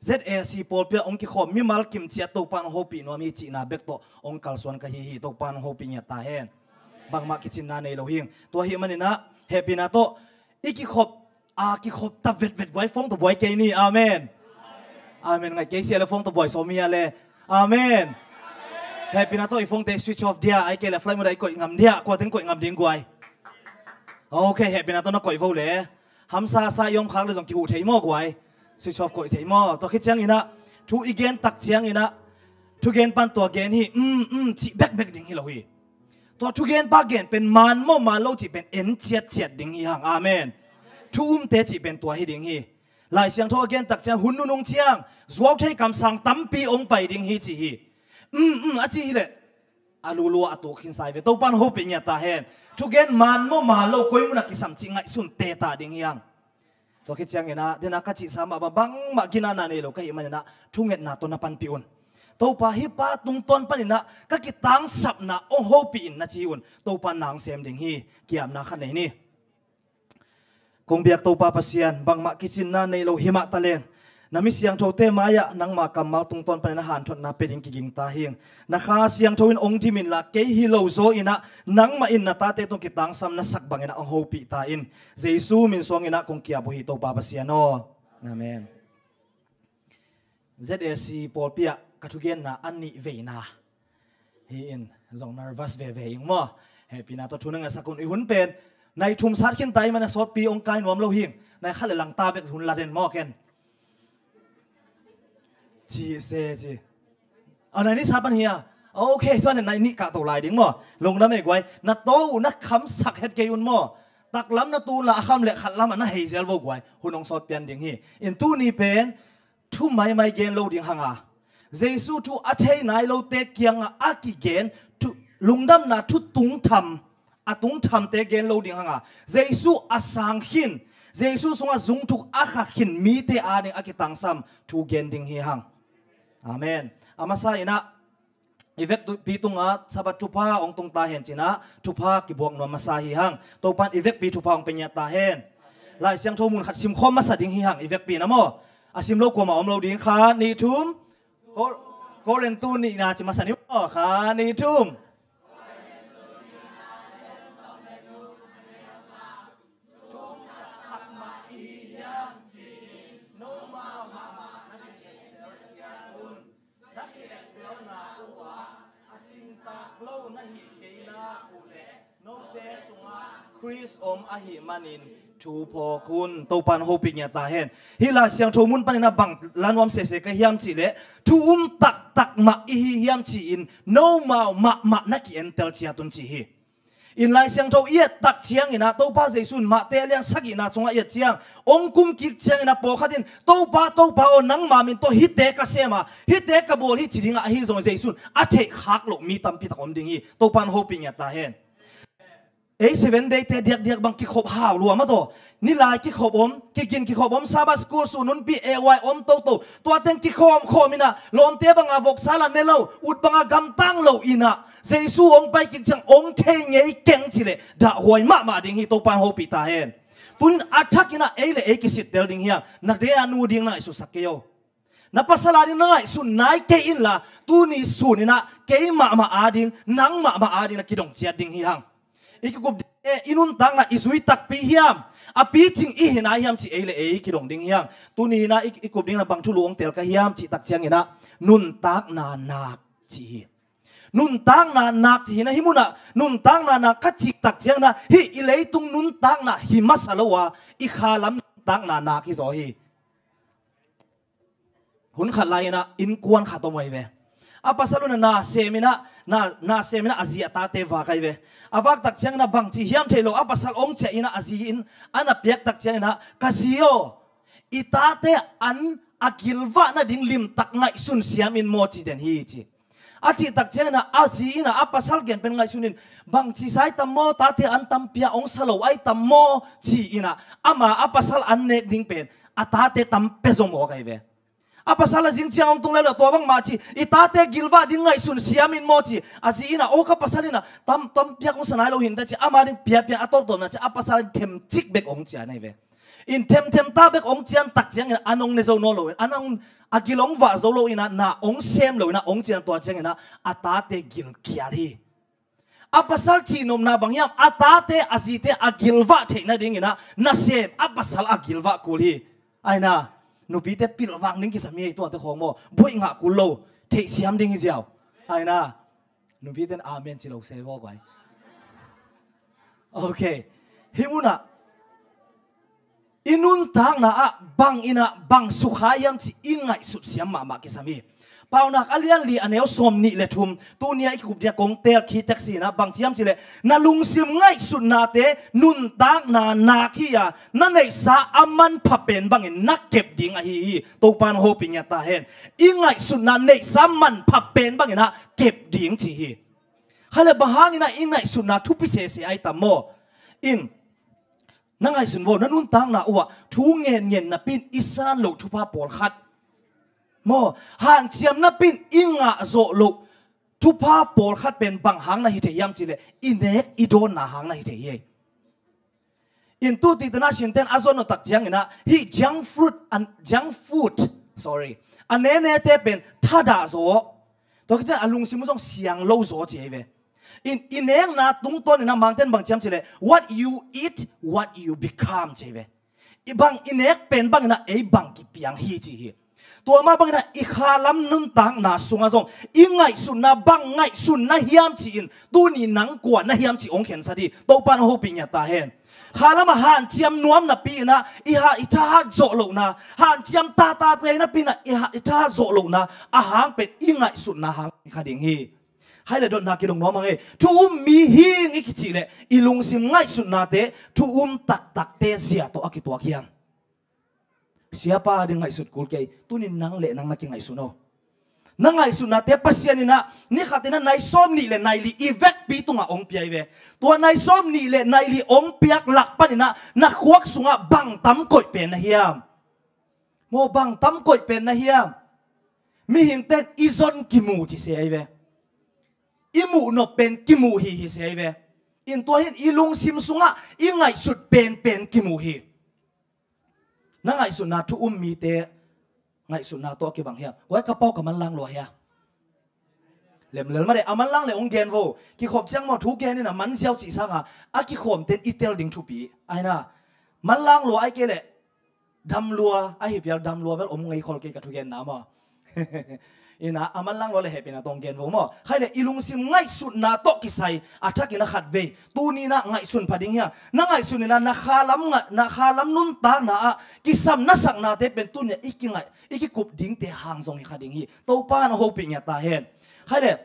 ZAC พอลเปียองค์quiขอมีมัลกิมเชียตัวปานโอโฮปีนัวมีจีนาเบกโตองค์กัลส่วนกะฮีตัวปานโอโฮปีเนี่ยตาเห็นบางมาคิดจินนาในโลหิงตัวฮีมันนะเฮปีนาโตอีกิขบกิขบตะเวดไว้ฟงตัวบอยเกนี่อาเมนไงเกเซียแล้วฟงตัวบอยโซเมียเลยอาเมนเฮปีนาโตอีฟงเตสวิตช์ออฟเดียไอเกลฟลายมาได้ก่อยงำเดียกว่าถึงก่อยงำดิ้งกวยโอเคเฮปีนาโตนักก่อยโวเลยฮัมซาซายอมค้างเลยส่งกิวเทยมอกไว้สวิตช์ออฟก่อยเทยมอตัวคิดเชียงอีนะทูอีเกนตักเชียงอีนะทูเกนปันตัวเกนฮีจีแบกดิ้งฮีโลฮีตัวทุกเกนปากเกนเป็นมันโมมาโลจีเป็นเอ็นเฉียดดิ่งฮีหังอาเมนทุ่มเตจีเป็นตัวฮีดิ่งฮีหลายเสียงทั่วเกนตักเชียงหุ่นนุ่งเชียงสวาวใช้คำสั่งตั้มปีองไปดิ่งฮีจีฮีอาจีฮีเลยอาลูอัตุขินไซเวตัวปันโฮปิญญาตาเฮนทุกเกนมันโมมาโลกุยมุนักกิสัมจิงไงสุนเตตาดิ่งฮีหังตัวคิดเชียงเงินะเดนักกัจจิสามาบังมากินานาเนโลก็ฮิมันนะทุ่งเงินนาตัวนับปันปีอุนตัวปะฮิปะตุงตอนปนินะก็กิตังสับนะองโฮปีนนะจีอุนตัวปะนางเสียมดิ่งฮีเกี่ยมนะขันไหนนี่ กงเบียกตัวปาปัสยันบางมากิจินนาในโลหิมะตะเลงนามิเสียงโชเตมายะนังมากำมาตุงตอนปนหันทนนาเป็นกิงตาเฮียงนะคะเสียงโชวินองค์จิมินละเกฮิโลโซอินะนังมาอินนาตาเตตงกิตังซัมนัสักบังอินะองโฮปิตาอินเจซูมินสวงอินะกงเกียบุฮิตัวปาปัสยันโออาเมน ZSC ปอลเปียกระทุกเย็นนะอันนี้เวนะเฮียนจง nervous เวอิงมั่วเฮปีนาตัวทุนงสักคนอีหุ่นเป็นในชุมสัตขึ้นไตมันสอดปีองค์กายนวมโลหิงในขั้นหลังตาเบกหุ่นลาเดนมอเกนจีเซจีอันนี้ทราบปัญหาโอเคส่วนในนี้กะตัวลายดิ้งมั่วลงน้ำเอกไว้นัดโตนักคำสักเฮ็ดเกยุนมั่วตักล้ำนัดตูละคำเละขัดล้ำอันนั้นเฮเซลโวกไว้หุ่นองสอดเปลี่ยนดิ้งฮีอินตู้นี้เป็นทุ่มไม่เกนโลดิ้งหังอ่ะเจสูทูอัฐยนายโลเตเกียงอากิเกนทุลุงดำนาทุตุงทำอาตุงทำเตเกนโลดิ้งหังอ่ะเจสูอาสังหินเจสูสงอาจุงทุกอาขัหินมีเตอาเนอากิตังซัมทูเกนดิ้งฮีหังอาเมนอามาไซนะอีเวกปีตุงอาสับทุพาองตุงตาเห็นจีนะทุพากิบวกนวมาไซฮีหังตัวปันอีเวกปีทุพาองเป็นยาตาเห็นลายเสียงโทมุนขัดซิมคอมมาสัดดิ้งฮีหังอีเวกปีนะโมอาซิมโลกวมาอมโลดิ้งขานีทุมก็เรนตูนี่นาจะมาสันนิษฐานขานีทุมคริสอมอหิมานินทูพอคุณตัวปันโฮปิญญาตาเห็นฮิลาเสียงโทมุนปันนาบังลานวมเสเสกเฮียมจีเล่ทูตักมาอีเฮียมจีอินโนมานักเอ็นเตลจียตุนจีฮีอินไลเสียงโทเอียตักเชียงอินะตัวป้าเจสุนมาเตลียงสักอินะจงเอียเชียงองคุมกิกเชียงอินะปอขัดินตัวป้าโอนังมามินตัวฮิตเตกเสมาฮิตเตกบอลฮิจิริงะฮิจงเจสุนอาเทขักโลมีตัมปิตะอมดิงฮีตัวปันโฮปิญญาตาเห็น7 day เตเดียกบังกิขบหาวรัวมาตัวนี่ลายกิขบกิกินกิขบซาบาสกูสุนุนปีAYตัวเต็งกิขมมินะลมเตบังอาวกสาลันเนโลอุดบังอากำตั้งโลอินะเจสูไปกิจังเทงเงยเก่งจิเลด่าหวยมาดิ่งฮีตัวปันโฮปิตาเห็นตัวนี้อัฐกินะเลกิสิตเดลดิ่งฮีนักเรียนนูดิ่งนะอิสุสักเกียวนับภาษาลาดินะอิสุนายเกอินละตัวนี้สุนินะเกยมาอาดิ่งนังมาอาดิ่งนะกิดงเจียดิ่งฮีฮังอีกกบอินุนตังนะอิสุยตักปีเฮียมอปีจิงอีเห็นไอเฮียมจีคิดงดิ่งเฮียงตัวนี้นะอีกกบดิ่งนะบางทุลวงเตลกะเฮียมจีตักเจียงนะนุนตักนานักจีนุนตักนานักจีนะฮิมุนะนุนตักนานักกัจจิตักเจียงนะฮิอิเลตุงนุนตักนะฮิมัสลาวะอีขาลัมตักนานักฮิโซฮีหุ่นขัดไลนะอินกวนขัดตัวไว้เวอาปัสลุนนาเซมินะอาเซียตาเตวาไกเวอาวักตักเชียงนะบังจีเฮียมเทโลอาปัสลองเจอินะอาซีอินอันเปียกตักเชียงนะกาซิโออิตาเตอันอากิลวะนะดิ่งลิมตักไงสุนเสียมินโมจิเดนฮีจีอาจีตักเชียงนะอาซีอินะอาปัสลเกนเป็นไงสุนินบังจีไซตัมโมตาเตอันตัมเปียองสโลไอตัมโมจีอินะอามาอาปัสลอันเนกดิ่งเป็นอาตาเตตัมเปโซโมไกเวapa salah jin ciang tung lelo tua bang maci itate gilva dingai sun siamin moci aji ina oka pasalina tam piak ong sanai lo hinda ci amaring piak atom tom na ci apa salah tem cik bek ong cia nai ve in tem ta bek ong cian tak ciang ina anong ne zo no lo anong agilong va zo lo ina na ong sem lo ina ong cian tua ciang ina atate gil kiari apa sal cinom na bang yang atate azite agilva te na ding ina na sem apa sal agilva kuli ainaนูปีเตปิลวังนิ่งกิสามีตัวเตะของโมบุยงะกุโลเทเสียมดิ่งเจียวไอ้นะนูปีเตนอาเมนจิโลเซวอกไว้โอเคฮิมุนะอินุนทางนะบังอินะบังสุขายามจิอิงไงสุดเสียมมากิสามีเปล่านักอเลียนลีอันเอวสมนิเลทุมตัวเนี้ยอีกกลุ่มเดียกงเตลคีแท็กซี่นะบางเชียมจิเลนาลุงซิมง่ายสุดนาเตนุนตังนาขี้ยานั่นในสาอามันพับเป็นบางอินนักเก็บดิ่งฮีตัวปานโฮปิญญาตาเห็นอิงง่ายสุดนาในสามันพับเป็นบางอินนะเก็บดิ่งจีฮีฮัลโหลบางอินะอิงง่ายสุดนาทุพิเศษไอตัมโมอินนั่งไงสุนโวนั่นนุนตังนาอวะทุงเงินนะปินอิสานโลทุพาปอลขัดโมหันเชียมนับเป็นอิงะโซลุทุพาปอลขัดเป็นบางหางนะฮิเทียมจิเลอินเนกอิโดนนะหางนะฮิเทีย in tu ti tana shin ten azon no tak chiang ina hi junk food sorry anene te pen thada zo to ka alung simu jong siang lo zo che ve in eng na tung ton na mang ten bang cham chile what you eat what you become che ve i bang inek pen bang na ei bang ki piang hi chi hiตัวมาบังนะอีขาลำนุ่นต่างนาสุงอาซงอีไงสุนนาบังไงสุนนาเฮียมจีอินตัวนี้นังกวนนาเฮียมจีองเข็นสดีตัวปานหูปิญญาตาเห็นขาลำมาหันเจียมนวมนะปีนะอีหาอิทาโจโลนะหันเจียมตาเปลนะปีนะอีหาอิทาโจโลนะอาหารเป็ดอีไงสุนนาหางขาดิ่งฮีให้เลยโดนนากิลงน้องมังเอทุมมีฮีงอีกจีเลยอีลุงซิมไงสุนนาเตทุมตักเตเสียตัวอากิตัวเคียงsiapa ada ngai sud kulkei tunin nang le nang making ngai suno nang ngai suna te pasian ina ni khatina nai som ni le nai li evek pi tunga ong piai ve tua nai som ni le nai li ong piak lak panina na khuak sunga bang tam koi pen na hiam mo bang tam koi pen na hiam mi hing ten izon kimu chi se ai ve imu no pen kimu hi se ai ve in tua hin ilung sim sunga i ngai sud pen kimu hi na ngai suna thu mi te ngai suna to ki bang hiam wai ka pau ka man lang lo hia lem lel ma de aman lang le ong gen vo ki khop chang mo thu gen ni na man jiao chi sanga a ki khom ten itel ding thu pi ai na man lang lo ai ke le dam lua a hi pial dam lua bel om ngai khol ke ka thu gen na ma ina aman lang lo le he pina tong gen vo mo khai le ilung sim ngai suna to ki sai athak ina khat ve tu ni na ngai sun phading hia na ngai sun na na khalam nun ta na ki sam na sak na te pen tu ne ikingai iki kup ding te hang zong hi khading hi to pa na ho ping ya ta hen khai le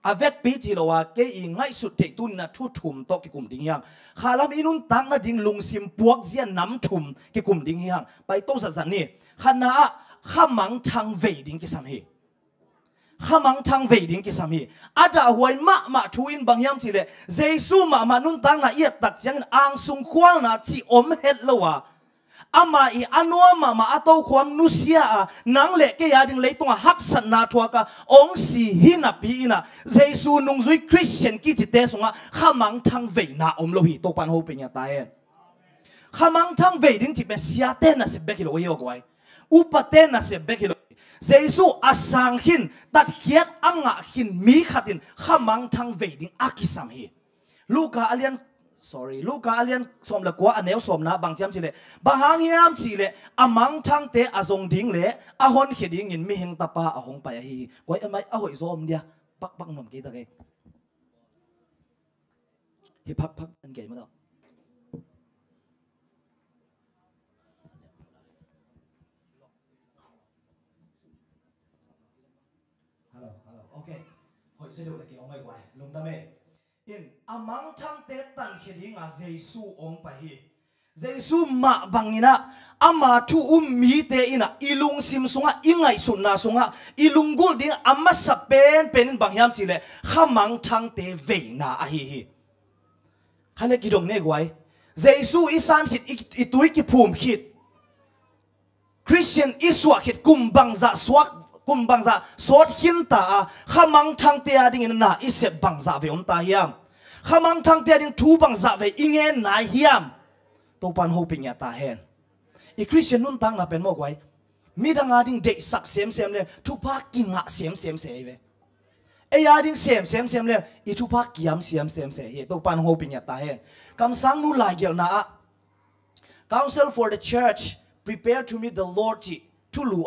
avek pi chi lo wa ke i ngai su te tu na thu thum to ki kum ding yang khalam inun tang na ding lung sim puak zian nam thum ki kum ding yang pai to sa zan ni khana khamang thang ve ding ki sam hi khamang thang ve ding ki sam hi ada huai ma thuin bang yam chi le jesu ma nun tang na ia tak chang ang sung khwal na chi om het lo wa ama i anua ma ato khwam nusia nang le ke ya ding leitung hak san na thua ka ong si hina pi ina jesu nung zui christian ki chi te sunga khamang thang ve na om lo hi to pan ho pe nya ta hen khamang thang ve ding chi be sia te na se be ki lo hi ogwai upate na se be ki lo Jesu asang hin tat hiat anga hin mi khatin khamang thang ve ding akisam hi Luka alian som la kwa aneu som na bang cham chile bahang yam chile amang thang te azong ding le ahon kheding in mi hing tapa ahong pa hi koi amai ahoi zom dia pak nom ki ta ke hi pak an ke ma do okay hội sẽ được là kiểu mày quay lùng đam mê in amang thang te tan khedi nga Jesu ong pa hi Jesu ma bangina ama thu mi te ina ilung sim sunga ingai sunna sunga ilungul ding amma sapen penin bangyam chile khamang thang te ve na a hi hane kidong ne gwai Jesu isan hit itui ki phum hit Christian iswa hit kumbang za swak kumbang za sot hinta khamang thang te ading in na isep bang za ve ta hiam khamang thang te ading thu bang za ve ingen na hiam to pan ho ping ya ta hen i Christian nun tang na pen mo kwai mi dang ading de sak sem le thu pa kinga sem se ve e ading sem le i thu pa kiam sem se he to pan ho ping ya ta hen kam sang nu la gel na council for the church prepare to meet the Lord ji thu lu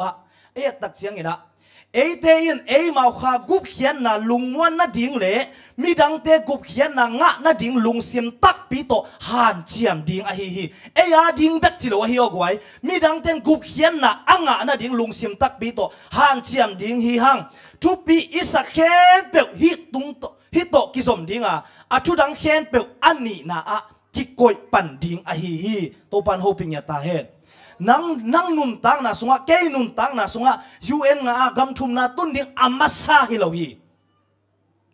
e tak chiang ina e te in e mau kha gup hian na lungwan na ding le mi dang te gup hian na nga na ding lung sim tak pi to han chiam ding a hi e ya ding bek chi lo hi ogwai mi dang ten gup hian na anga na ding lung sim tak pi to han chiam ding hi hang tu pi isa khen pe hi tung to hi to ki som ding a thu dang khen pe ani na ki koi pan ding a hi to pan hoping ya ta hen nang nun tang na sunga ke nun tang na sunga UN nga gam thum na tun ding amasa hi lo hi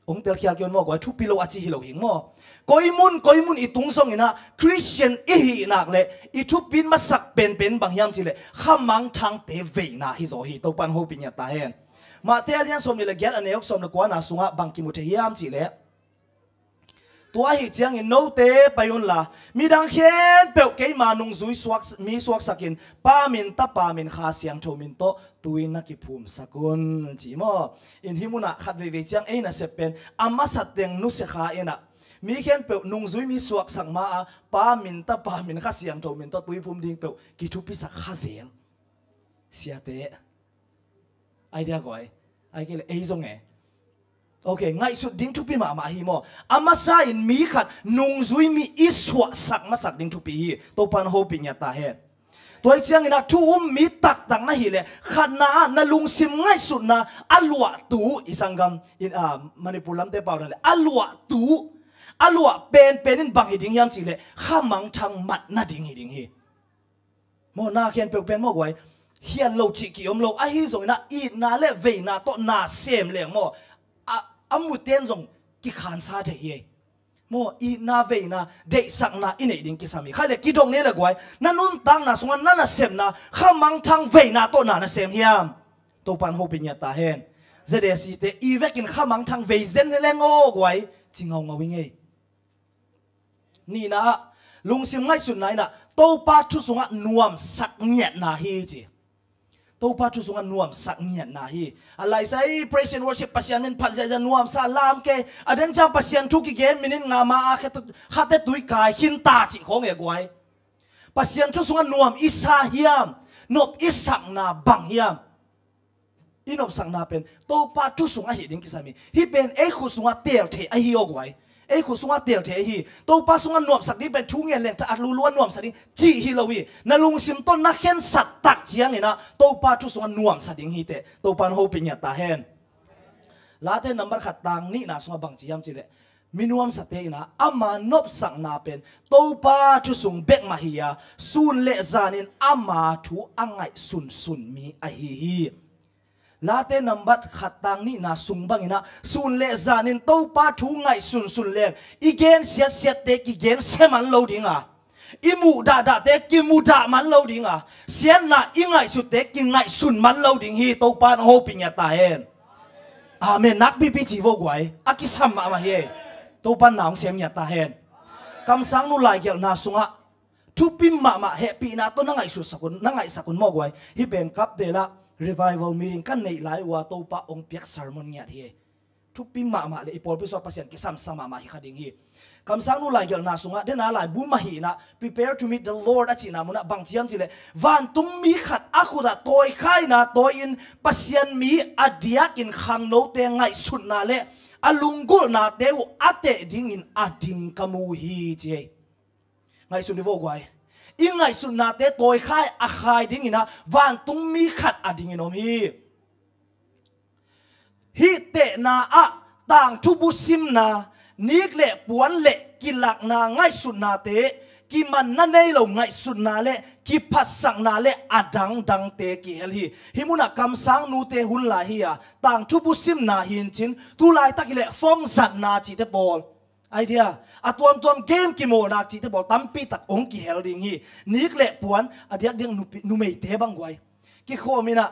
ong tel khial kyon mo goi thu pilo achi hi lo hi mo koimun itung song ina Christian i hi nak le I thu pin masak pen bang hiam chi le khamang thang te ve na hi zo hi to pan ho pin ya ta hen ma te alian som ni le gyat aneok som na kwa na sunga bang ki mu the hiam chi le ตัวหิเจียงอินโนเตไปยุนละมีดังเห็นเปลวเกยมานุงซุยสวกมีสวกสักินป้ามินตาป้ามินขาเสียงโทมินโตตุยนักกิภูมิสกุลจีโมอินหิมุนะขัดเวเจียงเอ็นะเสเป็นอามาสัตเตงนุสขาเอ็นะมีเห็นเปลวนุงซุยมีสวกสังมาป้ามินตาป้ามินขาเสียงโทมินโตตุยภูมิดิ่งเปลวกิทุพิสักขาเสียงเสียเตไอเดียก่อยไอเกลเอซงเอโอเคง่ายสุดดิ้งทุกปีมาฮิโมอามาซาอินมีขัดนุงซุยมีอิสวะสักมาสักดิ้งทุกปีตัวปันโฮปิญญาตาเฮตัวเชียงนะทุ่มมีตักตังนะฮิเลขัดนาลุงซิมง่ายสุดนะอัลวะตูอิสังกัมอินมันนิปุลัมเตปาวนั่นแหละอัลวะตูอัลวะเป็นอินบังฮิดิ้งยามสิเลข้ามังทางมัดนาดิ้งฮิดิ้งฮิโมนาเขียนเป็นโมกไว้เขียนโลจิกิอมโลไอฮิโซนะอีนาเลเวนาโตนาเซมเลงโมอามุเตียนจงกิขานซาเทียโมอีนาเวนะเด็กสักนาอินเอดิงกิสามีใครเล็กกิดงเนี่ยเลยกวยนั่นนุ่นตังนะสงนั่นน่ะเสมนะข้ามังทางเวนะตัวน่ะเสมเฮียมตัวปันโฮปิญญาตาเห็นเจเดสิเตอีเวกินข้ามังทางเวเซนเลงโอ้กวยจริงเอาเงาวิ่งเอนี่นะลุงซิมง่ายสุดไหนนะตัวป้าทุสงะนวมสักเนียนาฮีจีตัวป้าทุสงะนวมสักเนียนาฮีอะไรใส่ praise and worship ปัศยานมินพัดใจจะนวมสาลามเกอเดนจางปัศยานทุกกิเกนมินินงามาแค่ขัดตุยกายหินตาจิของเอกไว้ปัศยานทุสงะนวมอิสาเฮียมนบอิสักนาบังเฮียมอินบสักนาเป็นตัวป้าทุสงะหิดิงกิสามีฮิเป็นเอคุสงะเตียลเทไอฮิโอไว้เอ้คุณสงฆ์เตียวเทฮีตัวป้าสงฆ์นวมสักนี้เป็นทุ่งเงินแหล่งจะอัดล้วนนวมสักนี้จีฮิลวีนั่นลุงซิมต้นนักเขียนสัตตักเจียงนี่นะตัวป้าทุสงฆ์นวมสักนี้ฮีเตตัวป้าโฮปิญญาตาเฮนลาเตนัมเบอร์ขัดตังนี่นะสงฆ์บังจียมจีเลมินวมสักเตนะอามานบสักนาเป็นตัวป้าทุสงฆ์เบกมาฮียาสุนเลจานินอามาทูอังไงสุนมีอฮีลาเตนัมบัดขัดตังนี่นาสุงบังอินะสุนเลจานินตัวป้าทูไงสุนเลอีเกนเสียเตกิเกนเซมันโลดิงอ่ะอิมูดาเตกิมูดามันโลดิงอ่ะเสียน่ะอีไงสุดเตกิไงสุนมันโลดิงฮีตัวป้าโฮปิญญาตาเฮนอาเมนนักบิบิจีโวกไว้อากิสัมมาเฮตัวป้าหนาวเสียมญาตาเฮนคำสั่งนู่นลายเกี่ยวนาสุงอ่ะทุบปิมมาเฮปีนาตัวนั่งไงสุดสักุนนั่งไงสักุนโมกไว้ฮิเป็นกับเดละrevival meeting กันในหลายว่าตัวป้าองเปียก sermon เนี่ยที่ทุกปีมาเลยอีพอลพิสวาปัสยันกิสัมสมาฮิคดิ้งฮีคำสั่งนู่นหลายอย่างน่าสงสารเดน่าหลายบุญมาฮีนะ prepare to meet the Lord อาจินามุนะบางเชียมจิเลวันตุ้มมีขัดอาคุระตัวข้ายนะตัวอินปัสยันมีอดียกินขังโนเตงไงสุดนาเลอลุงกุลนาเตวอเตดิ้งอินอดิ้งกมูฮีเจไงสุดนิโวกไว้อีไงสุดนาเตตัวข้ายอาคายดิ้งอินะวันตุ้มมีขัดอดิ้งอินอมฮีเตนาอะต่างทุบุซิมนานิกเละปวนเละกิลักนาไงสุดนาเตกิมันนั่นเองเราไงสุดนาเละกิพัสสังนาเละอดังเตกิเฮลีฮิมุนักคำสั่งนูเตหุนลาฮีอะต่างทุบุซิมนาหินชินตุลายตะกิเละฟองสันนาจิเตบอลไอเดียอะตัวเกมกิโมนาจิเตบอลตั้มปีตักองกิเฮลดิงฮีนิกเละปวนอะเดียกเดียงนูเมเตบังไว้กิโคมินะ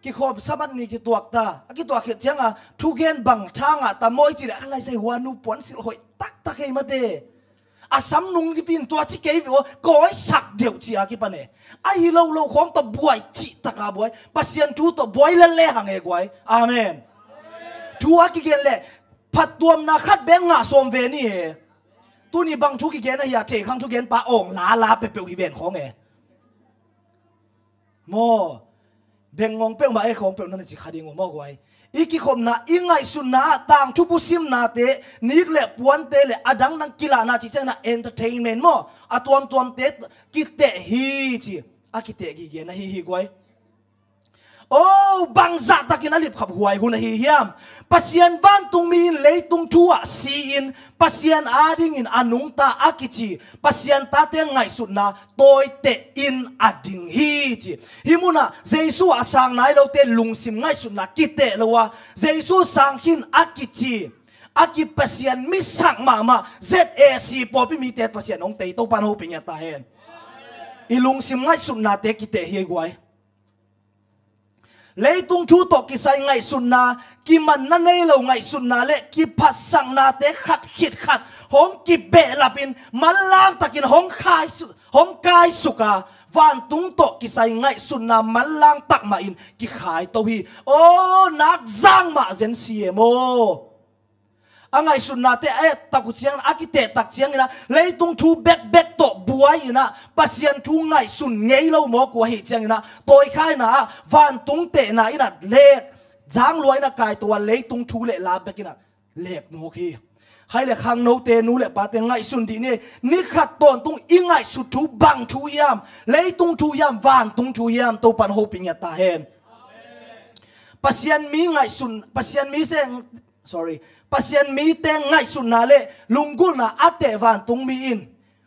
กิโคมสบันนี่กิตัวตากิตัวเขียนจังอ่ะทุกเกนบังช่างอ่ะแต่มอยจีเลยอะไรใส่หัวนูปวนสิลอยตักให้มาเดอาสำนุงที่ปีนตัวที่เกย์วิวก้อยสักเดียวจีอากิปะเนี่ยไอ้เราของตัวบวยจีตะกาบวยปัสยันทูตัวบวยเล่ๆหางเอกไว้อาเมนทัวกิเกนเล่ผัดตัวนาคัดเบงงาสมเวนี่ตัวนี้บังทุกกิเกนนะอย่าเทข้างทุกเกนปะองลาไปเปลวอีเวนของเอโมเบงงงเป้งมาไอ้ของเป้งนั่นจิขาดิงงมอกไว้อีกิคมนะอีไงสุนนะต่างทุบุซิมนาเตนิกเละปวนเตเละอดังนังกีฬานาจิเจนะเอนเตอร์เทนเมนต์โมอะตัวมเตกิเตฮีจิอะกิเตกิเกนะฮีกไว้โอ้บังจัดตะกินอลิบขับหวยหุ่นฮีเฮียมปัสยันวันตุงมีนเลยตุงทัวซีอินปัสยันอาดิงอินอนุงตาอากิจิปัสยันตาเตงไงสุดนะโตยเตอินอดิงฮีจิฮิมุนะเจสุอาสังไหนเราเตลุงซิมไงสุดนะกิเตละวะเจสุสังหินอากิจิอากิปัสยันมิสังมาZAC พอพี่มีเตปัสยันองเตยโตปันโฮปิญญาตาเฮนอีลุงซิมไงสุดนะเตกิเตฮีกไว้ lấy tung thu to ki sai ngai sun na ki man na nei lo ngai sun na le ki phat sang na te khat khit khat hong ki be lapin man lang takin hong khai hong kai suka van tung to ki sai ngai sun na man lang tak ma in ki khai to hi o nak zang ma zen siemo angai sun na te e taku chiang akite tak chiang ina lấy tung thu bek to buai ina pasien thu ngai sun ngei lo mo ko hi chiang ina toi khai na van tung te na ina le jang loi na kai to lấy tung thu le la bek ina lek no khi hai le khang no te nu le pa te ngai sun di ni khat ton tung ingai su thu bang thu yam lấy tung thu yam van tung thu yam to pan ho ping ya ta hen pasien mi ngai sun pasien mi se sorry pasien mi te ngai sun na le lungul na ate van tung mi in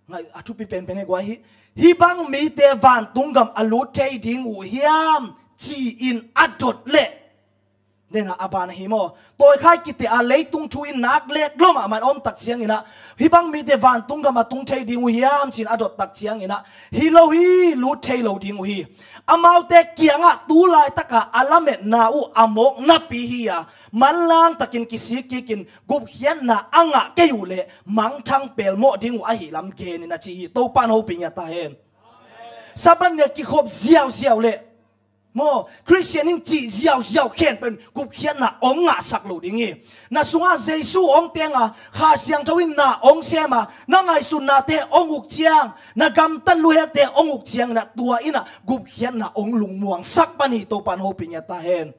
ngai athu pi pen pen gwa hi bang mi te van tung gam alu te ding u hiam chi in adot le nena abana hi mo toy khai kite a leitung thu in nak lek loma man om tak chiang ina hi bang mi te van tung gam atung te ding u hiam chin adot tak chiang ina hi lo hi lu te lo ding u hi amau te kianga tu lai taka alamet na u amok na pi hi ya malang takin kisi kikin gup hian na anga ke yu le mang thang pel mo ding u a hi lam ke ni na chi to pan ho ping ya ta hen saban ne ki khop ziaw le mo Christian in chi ziaw khen pen gup hian na ong nga sak lo ding hi na sunga jesu ong tenga kha siang thawin na ong sema na ngai sun na te ong uk chiang na gam tan lu hek te ong uk chiang na tua ina gup hian na ong lung muang sak pani to pan ho ping ya ta hen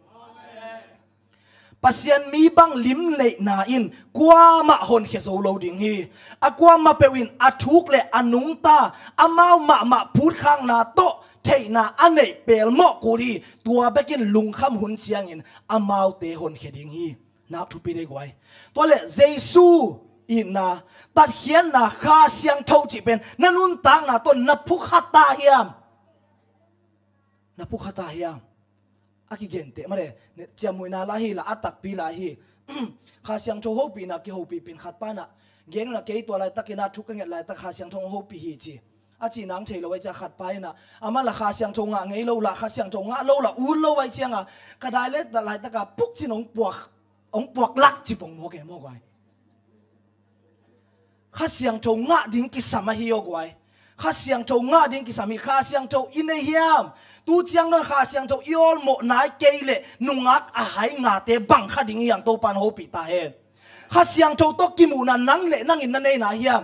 pasien mi bang lim le na in kwa ma hon khe zo lo ding hi akwa ma pewin athuk le anung ta amau ma phut khang na to thei na anei pel mo ko ri tua bekin lung kham hun chiang in amau te hon khe ding hi na thu pi de gwai to le jesu in na tat hian na kha siang thau chi pen nanun tang na to na phuk hata hiam aki gente mare chamui na la hi la atak pi la hi kha siang tho ho pi na ki ho pi pin khat pa na gen na ke to lai takina thu ka nge lai ta kha siang thong ho pi hi chi a chi nang thei lo wai cha khat pa na ama la kha siang thong nga ngei lo la kha siang thong nga lo la un lo wai chiang a ka dai le da lai ta ka puk chin ong puak lak chi pong mo ke mo gwai kha siang thong nga ding ki sama hi yo gwai kha siang thong nga ding ki sami kha siang thong in ei hiam tu chiang don kha siang thong iol mo nai ke le nungak a hai nga te bang kha ding yang to pan ho pi ta hen kha siang thong to ki mu na nang le nang in na nei na hiam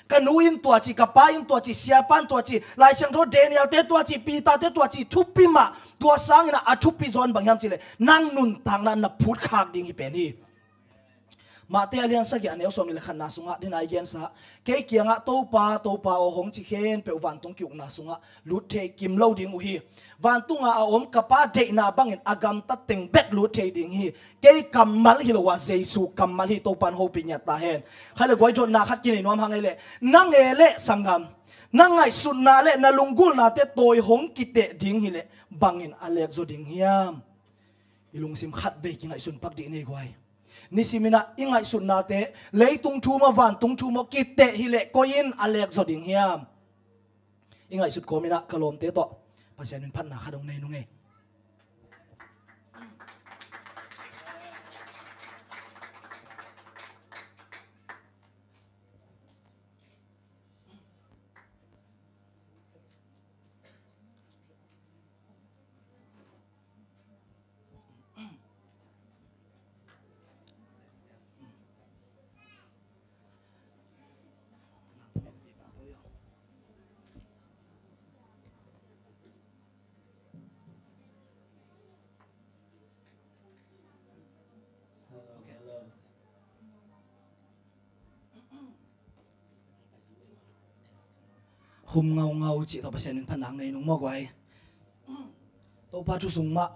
kanuin tua chi kapain tua chi siapan tua chi lai siang tho Daniel te tua chi pita te tua chi thupi ma tua sang ina a thupi zon bang hiam chi le nang nun tang na phut khak ding hi pen hi ma te alian sa gi aneu som ni le khan na sunga din ai gen sa ke kianga to pa o hong chi khen pe van tung kyuk na sunga lut the kim lo ding u hi van tunga a om kapa de na bangin agam ta teng bek lut the ding hi ke kamal hi lo wa jesu kamal hi to pan ho pin ya ta hen khale goi jon na khat ki ni nom hang le nang e le sangam nang ai sun na le na lungul na te toy hong ki te ding hi le bangin alek zo ding hiam ilung sim khat ve ki ngai sun pak di nei gwai nisimina ingai sun na te leitung thu ma van tung thu mo kite hi le koin alek zo ding hiam ingai sut komina kalom te to pasian phan na khadong nei nu nge hum ngau chỉ tao pasian phan nang nei nu mo gwai to pa chu sung ma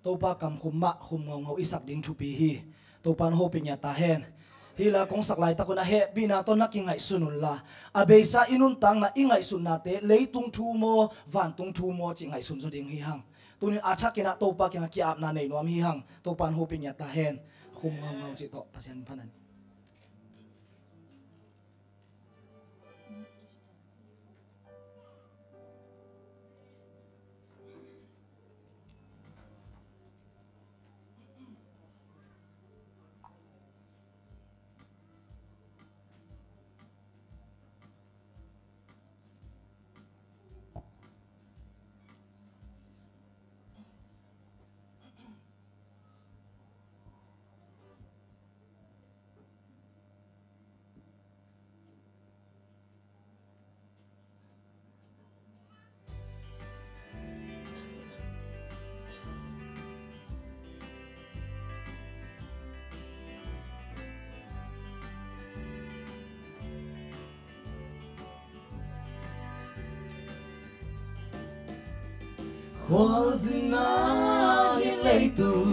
to pa kam khum ma hum ngau isak ding thu pi hi to pan ho pin ya ta hen hi la kong sak lai ta ko na he bina to na ki ngai sunun la abeisa inun tang na ingai sun na te leitung thu mo van tung thu mo chi ngai sun zo ding hi hang tunin acha kina to pa ki ki ap na nei nom hi hang to pan ho pin ya ta hen hum ngau chỉ to pasian phan an hoa zina hi lấy tu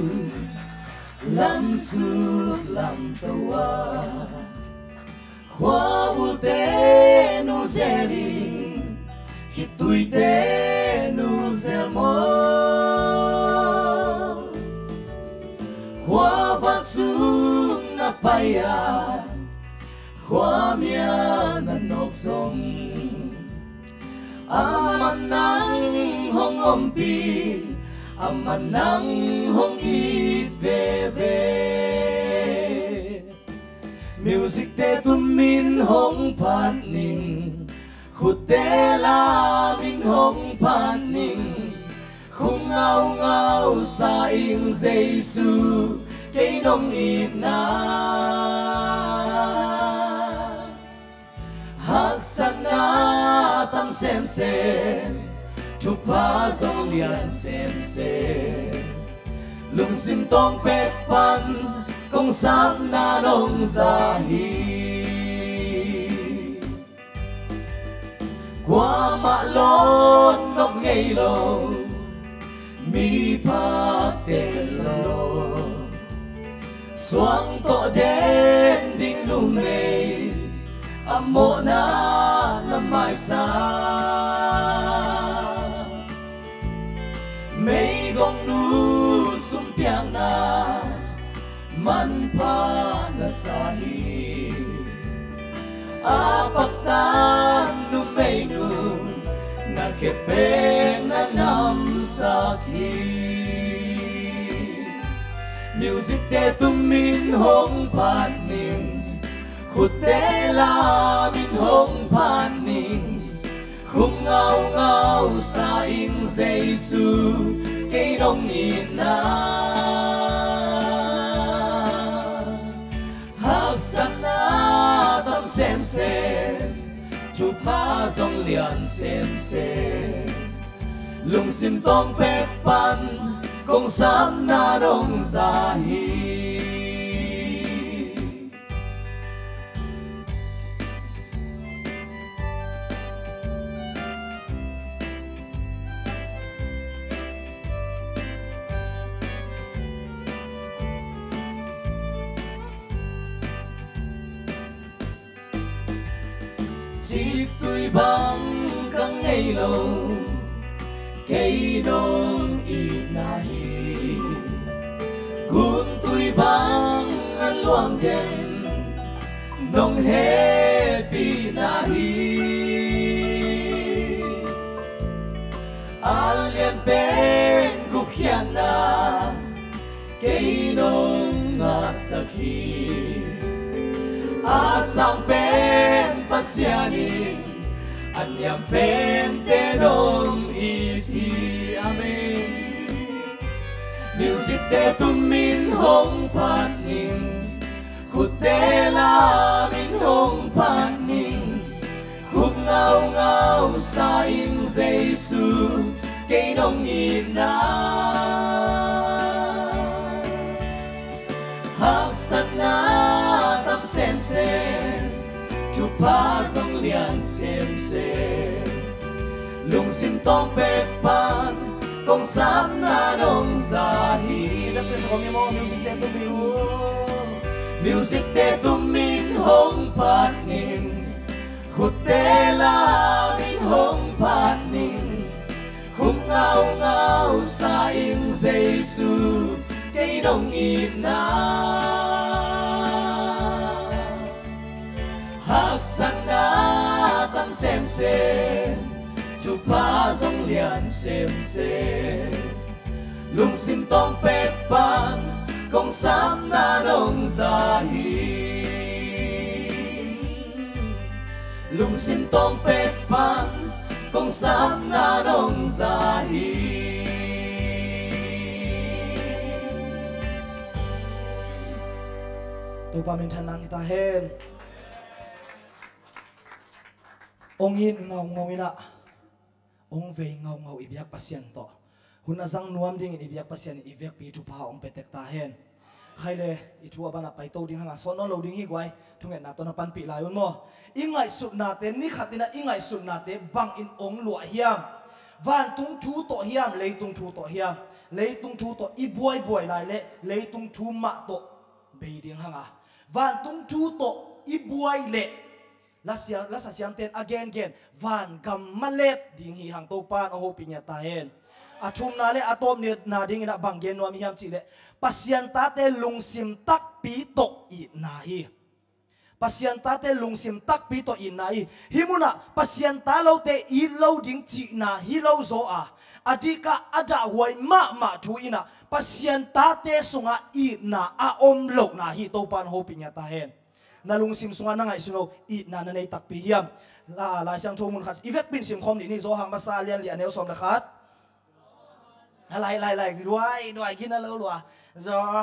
làm su làm tàu hoa u te nu zeri khi tuổi te nu zel mo hoa vác xuống na paya hoa mía na nọc sông amanang hong ompi amanang hong it ve ve music te tum min hong pan ning khut te la min hong pan ning khung ngao ngao sa ing Giêsu cái nông ít na hak sana tam xem chụp pa dòng liền xem lung sim tông pet pan công sam na nông gia hi qua mạ lon ngọc ngây lô mi pa tên lô xoang tọ đen đinh lu mê amo na làm mai xa mây gong nu sum piang na man pa na sahi apak tan nu mây nu na khepeng na nam sakhi music te tum min hong pan ning khut te la min hong pan ning khung ngao ngao sa in Giêsu cái nông in na hak sana tam xem chụp pa dòng liền xem lung sim tông pet pan công sam na đông gia hi chỉ tôi bằng căng ngày lâu cây đông ít nahi cuốn tôi bằng ăn loang đen nông he bị nahi alien ben kukiana cây đông ngasaki asang ben pasiani anyam ben te dom iti amen music te tum min hong pan ning khut te la min hong pan ning khung ngao ngao sa in Giêsu cái nông in na hak sana tam xem chụp pa dòng liền xem lung sim tông pet pan công sam na nông gia hi đâm lên song mo music te tum min hong pan ning khut te la min hong pan ning khung ngao ngao sa in Giêsu cái nông in na hak sana tam xem chụp pa dòng liền xem lung sim tông pet pan công sam na nông gia hi lung sim tông pet pan công sam na nông gia hi tu pa min thanang ta hen ong in ngau ngau ina ong ve ngau ngau ibyak pasien to huna zang nuam ding in ibyak pasien ibyak pi tu pa ong petek ta hen khaile itu abana pai to ding hanga sono lo ding hi gwai thunge na to na pan pi lai un mo ingai sup na te ni khatina ingai sup na te bang in ong lua hiam van tung thu to hiam lei tung thu to hiam lei tung thu to i buai lai le lei tung thu ma to be ding hanga van tung thu to i buai le la sa siam ten again van gam malep ding hi hang to pan ho pinya ta hen athum na le atom ni na ding ina banggen no mi hiam chi le pasian ta te lungsim tak pi to i na hi pasian ta te lungsim tak pi to i na hi himuna pasian ta lo te i lo ding chi na hi lo zo a adika ada huai ma thu ina pasian ta te sunga i na a om lo na hi to pan ho pinya ta hen na lungsim sunga na ngai suno i na nei tak pi hiam la sang thomun khat evek pin sim khom ni zo hang masa lian li aneu som la khat lại đuổi kia nó lâu lùa do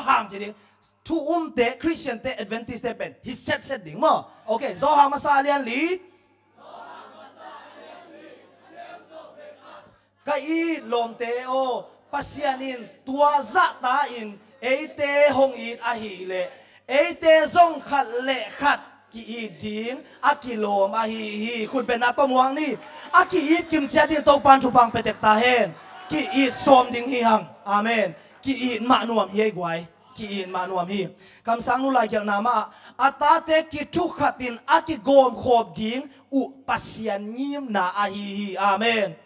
hàng chỉ đi thu tế Christian tế Adventist tế bên he set đỉnh mà ok do hàng mà sa liên lý cái ý lom tế ô pasianin tua dạ ta in ấy tế hong ít a hi lệ ấy tế zong khát lệ khát ki i ding a ki lom a hi khut ben a tom wang ni a ki i kim cha din to pan thu pang petek ta hen ki i som ding hi hang amen ki i ma nuam hi gwai ki i ma nuam hi kam sang nu lai kyang na ma ata te ki thu khatin a ki gom khop ding u pasian nim na a hi amen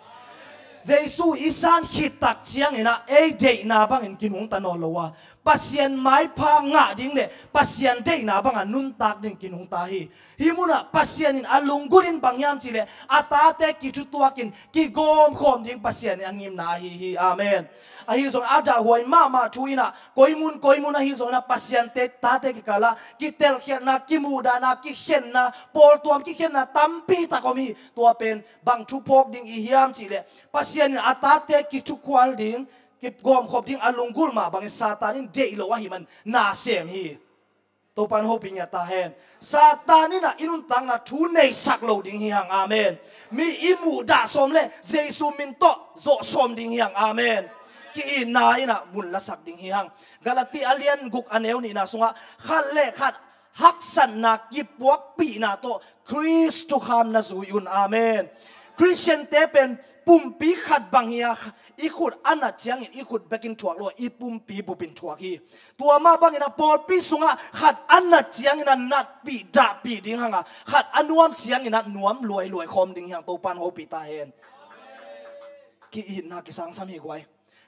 Jesu isan hitak chiang ina e de na bang in kinung tanolowa pasien mai pa nga ding le pasien de na bang anun tak ding kinung ta hi himuna pasien in alunggurin bangyam chile atate ki tutuakin ki gom khom ding pasien angim na hi amen ahi zong ada huai ma thuina koimun ahi zong na pasien te tate ki kala ki tel khian na ki muda na ki khen na pol tuam ki khen na tampi ta komi tua pen bang thu pok ding i hiam chile pasien atate ki thu kwal ding ki gom khop ding alungul ma bang satanin de lo wa hi man na sem hi to pan ho pinya ta hen satanina inun tang na thu nei sak lo ding hi hang amen mi imu da som le jesu min to zo som ding hi hang amen ki na ina mun la sak ding hi hang galati alian guk aneu ni na sunga khalle khat haksan na ki puak pi na to Christ kham na zuyun amen Christian te pen pumpi khat bang hiya ikut anak chiang ikut bekin tuak lo ipumpi bupin tuak hi tua ma bang ina pol pi sunga khat anak chiang ina nat pi da pi ding hanga khat anuam chiang ina nuam luai khom ding yang to pan ho pi ta hen ki in na ki sang sam hi gwai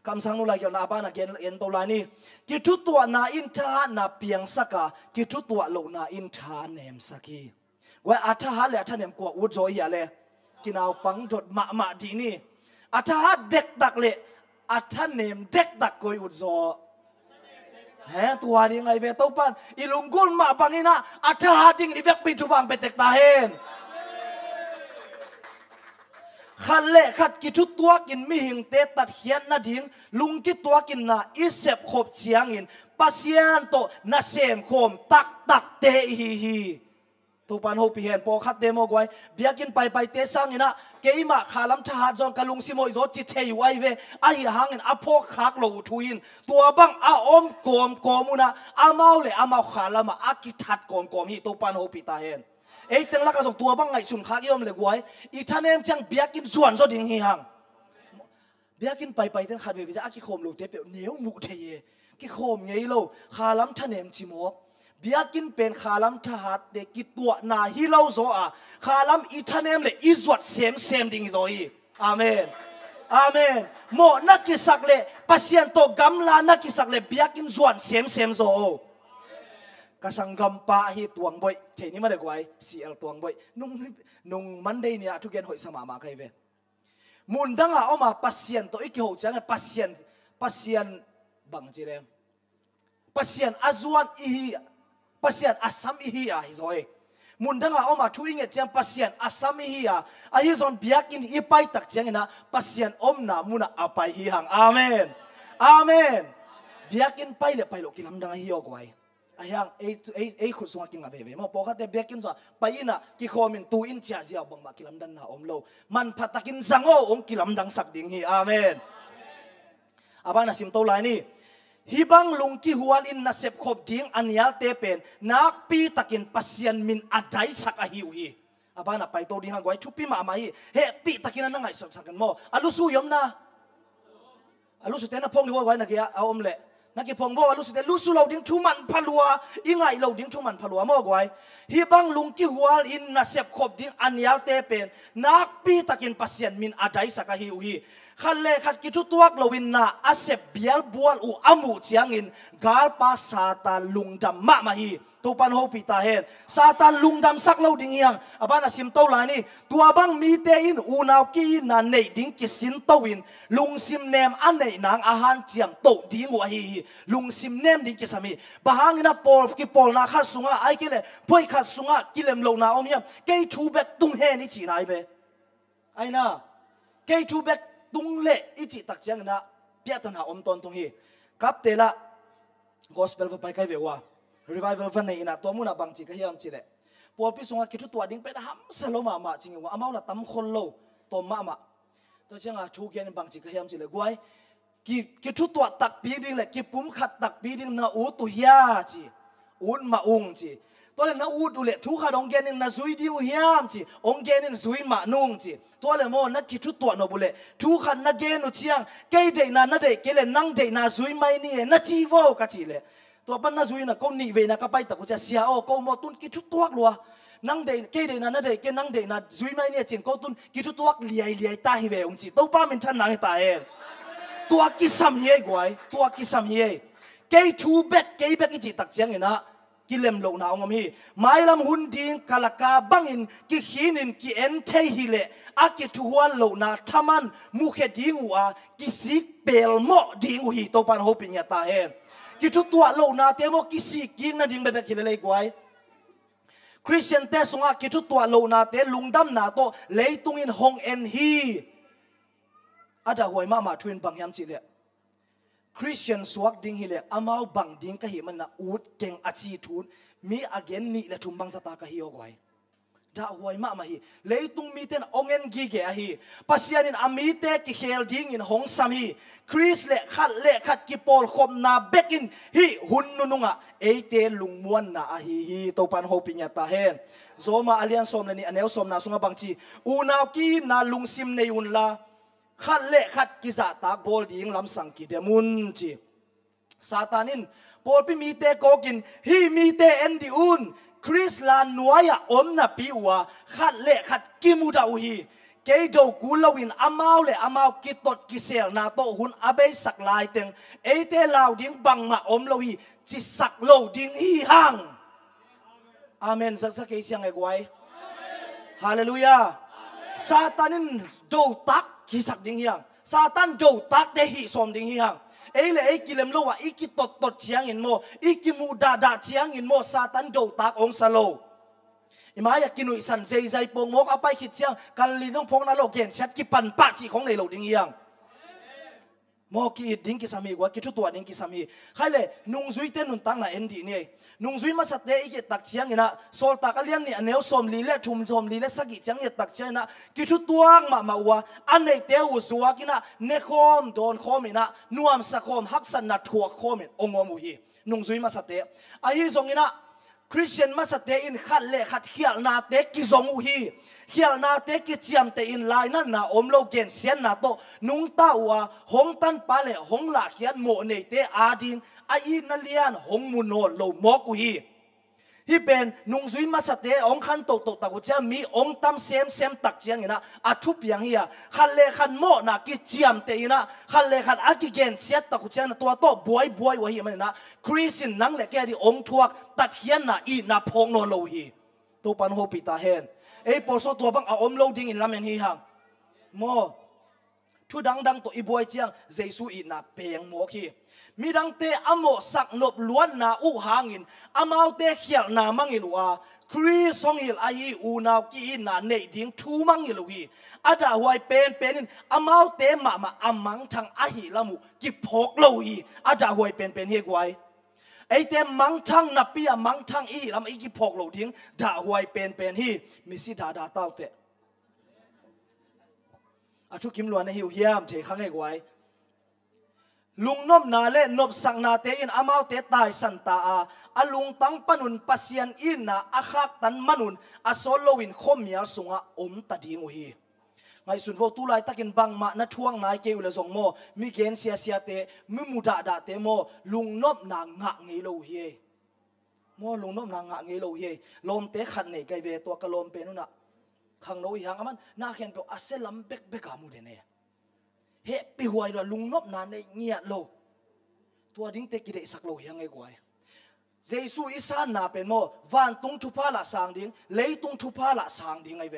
kam sang nu lai kyau na ba na gen en to lai ni ki thu tua na in tha na piang saka ki thu tua lo na in tha nem saki wa atha ha le atha nem ko u jo ya le kinau pang dot ma di ni atha dek dak le atha nem dek dak koi u zo he tua ni ngai ve to pan ilungkul ma bangina atha ding di vek pi tu bang petek ta hen khalle khat ki thu tua kin mi hing te tat hian na ding lung ki tua kin na isep khop chiang in pasian to na sem khom tak te hi tu pan ho pi hen po khat demo goi biakin pai te sang ina keima khalam tha jong kalung simoi zo chi thei wai ve ai hangin apho khak lo thuin tua bang a om komuna amau le amau khalama akithat kom hi tu pan ho pi ta hen ei teng la ka jong tua bang ngai sun khak yom le goi I thanem chang biakin zuan zo ding hi hang biakin pai ten khat ve vi a ki khom lo te pe neu mu thei ki khom ngei lo khalam thanem chi mo biakin pen khalam thahat de ki tua na hi lo zo a khalam I thanem le izwat sem ding zo hi amen mo na ki sak le pasien to gamla na ki sak le biakin zuan sem zo kasanggam pa hi tuang boy the ni ma de gwai cl tuang boy nung monday ni atu gen hoi sama ma kai ve mundanga oma pasien to iki ho chang pasien bang jire pasien azuan ihi pasien asam ihi a hizoi mundanga oma thuinge chang pasien asam ihi a hi zon biakin ipai tak chang na pasien omna muna apai hi hang amen biakin paile pailo kilam danga hi ogwai ayang ei khusung king ave mo poka te bekin so paina ki khomin tu in chia zia bang ma kilam dan na omlo man phatakin zango ong kilam dang sak ding hi amen abana sim to lai ni hibang lungki hual in na sep khop ding anial te pen nak pi takin pasien min adai sak a hiu hi อาบ้านไปโตดีห่างไว้ชุบพี่มาไม่เฮปีตะกินนั่งไงสังกันโมอาลุสู้ยมนะอาลุสุเตนะพงดีว่าไว้นักเกียเอาอมเละนักเกียพงว่าอาลุสุเตลุสู้เราดิ้งชุมันพลัวอีไงเราดิ้งชุมันพลัวโมกไว้ฮีบังลุงกิหัวอินนาเสพขบดิ้งอันยาเตเป็นนักปีตะกินปัสยันมินอาไดสักฮิวฮีขันเล่ขัดกิทุตัวกลวินนาอาเสพเบียลบัวอูอามูเจียงอินกาลปาซาตานลุงดำมาฮีตัวปันโฮปิตาเฮนซาตานลุงดำสักเล่าดิ้งยังอาบ้านอาซิมโตลายนี่ตัวบังมีเตอินอูนาวกีนันเนดิ้งกิสินโตวินลุงซิมเนมอันเนนางอาหารเจียมโตดิ้งวะฮีลุงซิมเนมดิ้งกิสามีบางอินะปอลกิปอลนาขัดสุงะไอกิเลพ่อยขัดสุงะกิเลมโลนาอมยังเกยทูเบกตุงเฮนี่จีนายเบไอนะเกยทูเบกตุงเละอิจิตักเจียงนะเปียตันหาอมตอนตรงฮีกับเตละกอสเปลไปใครเววะrevival วันนี้นะตัวมุนะบางจีก็เฮียมจีเลยพอพี่สงฆ์คิดตัวดิ้งไปนะฮัมสโลมาจริงว่าอามาละตั้มคนโลตัวมาตัวเจ้าทุกอย่างบางจีก็เฮียมจีเลยกวยคิดตัวตักปีดิ้งเลยคิดปุ่มขัดตักปีดิ้งนะอูตุยาจีอูนมาองจีตัวเลยนะอูดูเลยทุกขัดองเกนินนะซุยดิ้งเฮียมจีองเกนินซุยมานุ่งจีตัวเลยโมนักคิดตัวนบุเลยทุกขัดนักเกนุเชียงเกยเดน่ะนักเดเกเลยนั่งเดน่ะซุยไม่นี่นักจีโวกัจีเลยตัวปั้นน่าซุยนะก็หนีเวนะก็ไปแต่กูจะเสียโอ้ก็มอตุนกิทุตัวกลัวนั่งเดนเกเดนะนั่นเดนเกนั่งเดนะซุยไม่เนี่ยจริงก็ตุนกิทุตัวเลียตาฮิเวองจีตัวป้ามันท่านนั่งตาเองตัวกิสามเย่กวยตัวกิสามเย่เกทูเบกเกเบกอีจีตักเจียงเองนะกิเลมโลนาองมีไม่ลำหุ่นดิ้งกาลกาบังอินกิขีนินกิเอ็นเทฮิเลอากิทัวโลนาทามันมุขดิ้งวัวกิสิกเปลโมดิ้งหุยตัวปันโฮปิญญาตาเองกิทุตัวโลนาเตโมกิสิกิงนั่นดิ้งเบบกิเลเลยกวยคริสเตียนเตสงะกิทุตัวโลนาเตลุงดำนาโตเลยตุงอินฮงเอ็นฮีอาดาหวยมาทวินบังยามจิเลคริสเตียนสวกดิ้งฮิเลอามาบังดิ้งก็เห็นมันนะอูดเก่งอาชีทุนมีอาเกนนี่และทุมบังสตาก็ฮิโอกวยดาหวยมาฮีเลยตุงมีเตนองเอ็นกีเกะฮีปัสยานินอามีเตกิเฮลดิ้งอินฮงซามีคริสเล่ขัดกิปอลคมนาเบกินฮีหุนนุงะเอเตลุงมวนนาฮีตัวปันโฮปิญญาตาเฮนโซมาอาเลียนสมเลนี่อันเอลสมนาสุงบังจีอูนาวกีนาลุงซิมในอุนลาขัดกิจาตากบอลดิ้งลำสังกีเดมุนจีซาตานินบอลไปมีเตโกกินฮีมีเตเอ็นดิอุนคริสลานนัวยอมนาปีวัวขัดกิมูดาอุฮีเกยดูกูลวินอามาวกิตดกิเซลนาโตหุนอาเบสักลายเต็งเอเตลาวดิ้งบังมาอมลวีจิสักโลดิ้งฮีหังอาเมนสักเกยเสียงไอ้กวยฮาเลลูยาซาตานินดูตักกิสักดิ้งฮีหังซาตานดูตักเดหิสมดิ้งฮีหังเอเลไอกิเลมโลวะอีกิตดเชียงอินโมอีกิมูดาเชียงอินโมซาตันดูตักองซาโลอิมาอยากกินอุยสันใจปงมกเอาไปขิดเชียงกันลีต้องพงนาโลเกนชัดกิปันปะจีของในโลดิ้งยังโมกีดิ้งกิสามีกว่ากิทุตัวดิ้งกิสามีใครเลยนุ่งซุยเต้นนุ่งตั้งน่ะเอ็นดีนี่นุ่งซุยมาสัตเตอีกตักเชียงนี่นะโซลตักเลียนนี่อันเนวสมลีเล่ชุมสมลีเล่สักกิเชียงนี่ตักเชียงนะกิทุตัวมาวัวอันในเตวสัวกินะเนคอมโดนคอมินะนวมสะคอมฮักสันนัดทัวคอมิองงมุฮีนุ่งซุยมาสัตเตไอ้ที่ทรงนี่นะคริสเตียนมาสเตอินขัดเล่ขัดเขียลนาเตกิจงอุฮีเขียลนาเตกิเจียมเตอินลายนั่นนาอมโลเกนเสียนนาโตนุงตาวัวหงตันปาเล่หงลาเขียนโมเนเตอาดิงไอนัลเลียนหงมุนโนโลมอกอุฮีที่เป็นนุงซุยมาสเตองขันโตตะกุเจมีองตั้มเซมตักเจียงนะอาทุบยังเฮียขัดเล่ขัดโมนากิเจียมเตอินะขัดเล่ขัดอากิเกนเสียตะกุเจนะตัวโตบวยวะเฮียมันนะคริสตินนังเล่แกดิองทวกตัดเฮียนนะอีนาพงโนโลฮีตัวปันโฮปิตาเฮนไอโปโซตัวบังอาอมโลดิ้งอินลามันฮีฮังโมทุดังตัวอีบวยเจียงเจสุอีนาเปียงโมคีมีดังเตอโมสักนบล้วนนาอุหางินอามาวเตเขียนามังอิลวาครีสองอิลอายีอูนาวกีนาเนดิ้งทูมังอิลวีอาดาหวยเป็นอามาวเตมาอามังทางอาหิลามุกิพกโลวีอาดาหวยเป็นเฮกไวไอเตมังทางนับปีมังทางอีลามุอีกิพกโลดิ้งดาหวยเป็นฮีมิสิดาเต้าเตอาชุกิมล้วนในหิวเฮียมเทขังเฮกไว ลุงน้มนาเล่นบสังนาเตอินอามาวเตตายสันตาอาลุงตังปนุนปัสยันอินนาอาคักตันมนุนอาโซโลวินคมเมียสุงะอมตัดยิงอุฮีไงสุนโฟตุไลตักินบังมาณช่วงนายเกวเลซงโมมีเกณฑ์เสียเตมิมุดาดาเตโมลุงนบนางะเงโลเฮโมลุงนบนางะเงโลเฮลมเตขันเนี่ยไกเวตัวกะลมเป็นนู่นน่ะขังโนอีหังมันน่าเห็นเป็นอาเซลัมเบกเบกามูเดเน่เฮปีหวยด้วยลุงนบนานในเงียโลตัวดิ้งเตกิเดสักโลยังไงกว่าเจสูอิสานนาเป็นโมวันตุงทุพาละสางดิ้งเลยตุงทุพาละสางดิ้งไงเว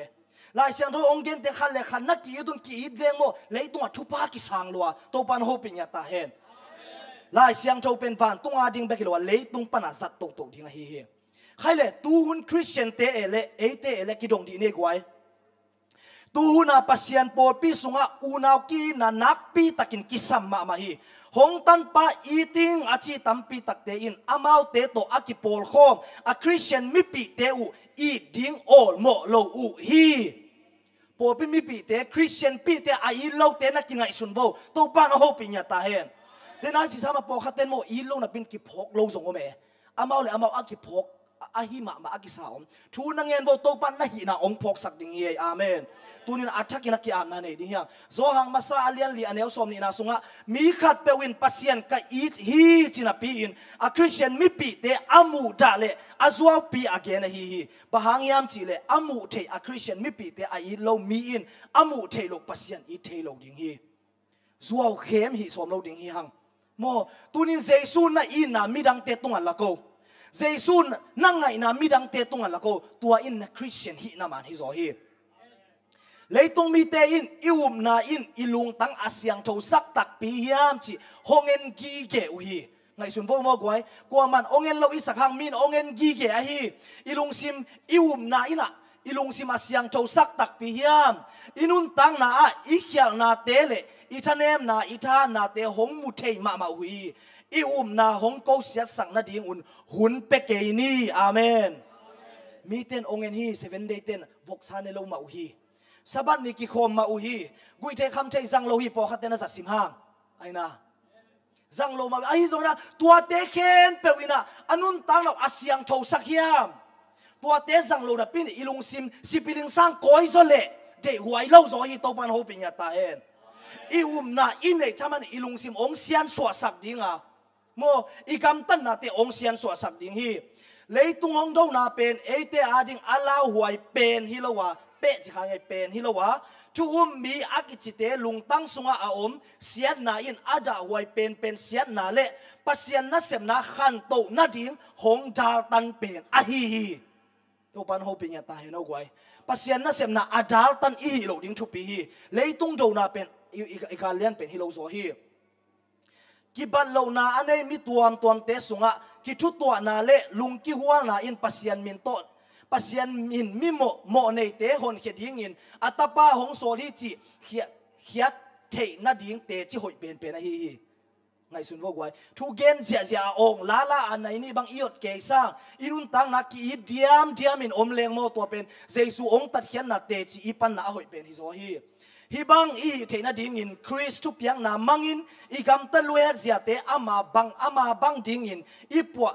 ลายเสียงทองเกนเตขันเลขันนักกีตุนกีดเวงโมเลยตุงทุพากิสางลัวตัวปันโฮปิญญาตาเห็นลายเสียงโจเป็นวันตุงอาดิ้งเบกิลัวเลยตุงปนัสสัตตุดิ้งเฮียใครเลยตูหุนคริสเตียนเตเอเลเตเอเลกิดงดีเนี่ยกว่าตูหุนาปัสยันโปปีสุงะอูนาวกีนานักปีตักินกิสัมมามาฮีหงตันปะอีติงอาชีตัมปีตักเตอินอามาวเตโตอากิโปลโคมอาคริสเตียนมิปีเตอูอีดิ้งโอลโมโลอูฮีโปปีมิปีเตคริสเตียนปีเตอาอีโลเตนักกิงไอสุนโบตัวปานโฮปิญญาตาเห็นเดนักจิสามาโปขัดเตนโมอีโลนับเป็นกิพกโลสงโอเมอามาวเลยอามาวอากิพกอาหิมะมาอากิสาวทูนังเงินโวโตปันนะหินาองพกสักดิ่งเยอาเมนตูนินอัฐกินักกิอามันเอดิฮะโซหังมาซาเลียนลีอันเอลสอมนี่นาสุงะมีขัดเปวินปัสยันกะอีทฮีจินาปีอินอาคริสเตียนมิปีเตอามูดาเลอาซัวปีอาเกนฮีบะฮังยามจิเลอามูเทอาคริสเตียนมิปีเตอาอีโลมีอินอามูเทโลปัสยันอีเทโลดิ่งฮีซัวเข้มฮีสอมโลดิ่งฮีหังโมตูนินเจซูน่ะอินน่ะมีดังเตตุงอันละโกเจสุนนั่งไงนะมีดังเตตุงอันละก็ตัวอินนะคริสเตียนฮินามันฮิโซฮีเลยตรงมีเตอินอิวมนาอินอิลุงตั้งอาเซียงโจสักตักปียามจีฮงเงินกีเกอุฮีไงสุนโฟมอกไว้กว่ามันองเงินเราอิสักหังมินองเงินกีเกอฮีอิลุงซิมอิวมนาอินะอิลุงซิมอาเซียงโจสักตักปียามอินุนตั้งนาอิเขียลนาเตเลอิทาเนมนาอิทานาเตหงมุเทมามาอุฮีอีอุมนาหงกูเสียสังนาดิ่งอุ่นหุ่นเปเกนี่อาเมนมีเต้นองเงินฮีเซเว่นเดย์เต้นวกซาเนโลมาอุฮีสบันนิกิโคมมาอุฮีกุยเทคำเทจังโลฮีปอขัดเตนะจัดสิมหางไอ้นะจังโลมาไอ้โซนะตัวเตเคนเปวินะอันนุนตังเราอาเซียงโชสักยามตัวเตจังโลนะปีนอีลุงซิมสิปิลิงสังโกยโซเลเดหัวไอ้เล่าโซฮีโตปันโฮปิญญาตาเห็นอีอุมนาอินเลยทำมันอีลุงซิมองเซียนสวดสักดิ่งอ่ะโมอีกำตันนาเตองเซียนสวดสักดิ่งฮีเลยตุงองดูนาเป็นเอเตอาดิ่งอาลาหวยเป็นฮิโลวะเป็ดจิขังไอเป็นฮิโลวะทุกมีอากิจิเตลุงตั้งสุงอาอมเสียนนาอินอาดาหวยเป็นเสียนนาเละปัสยันนัสเซมนาขันโตนาดิ่งหงดาตันเป็นอาฮีตัวปันโฮปิญญาตาเห็นเอาไว้ปัสยันนัสเซมนาอาดาตันอีฮิโลดิ่งทุปีฮีเลยตุงดูนาเป็นอีกาเลียนเป็นฮิโลโซฮีกิบัลโลนาอันนี้มีตัวเตสุงะกิชุดตัวนาเละลุงกิหัวนาอินปัสยันมินโตปัสยันมินมิโมในเตหนเขดิงินอัตป้าหงโซลิจิเขียดเทนาดิงเตจิหอยเป็นนะฮีไงสุนวกไว้ทุกเกนเสียองลาอันไหนนี่บางอีดเกซ่าอินุนตังนักกีเดียมมินอมเลงโมตัวเป็นเจสุองตัดเขียนนาเตจิอีปันนาหอยเป็นฮิโซฮีฮิบังอีเทน่าดิ่งอินคริสตุเปียงนามังอินอีกำตะลุยเสียเตอามาบังดิ่งอินอีปัว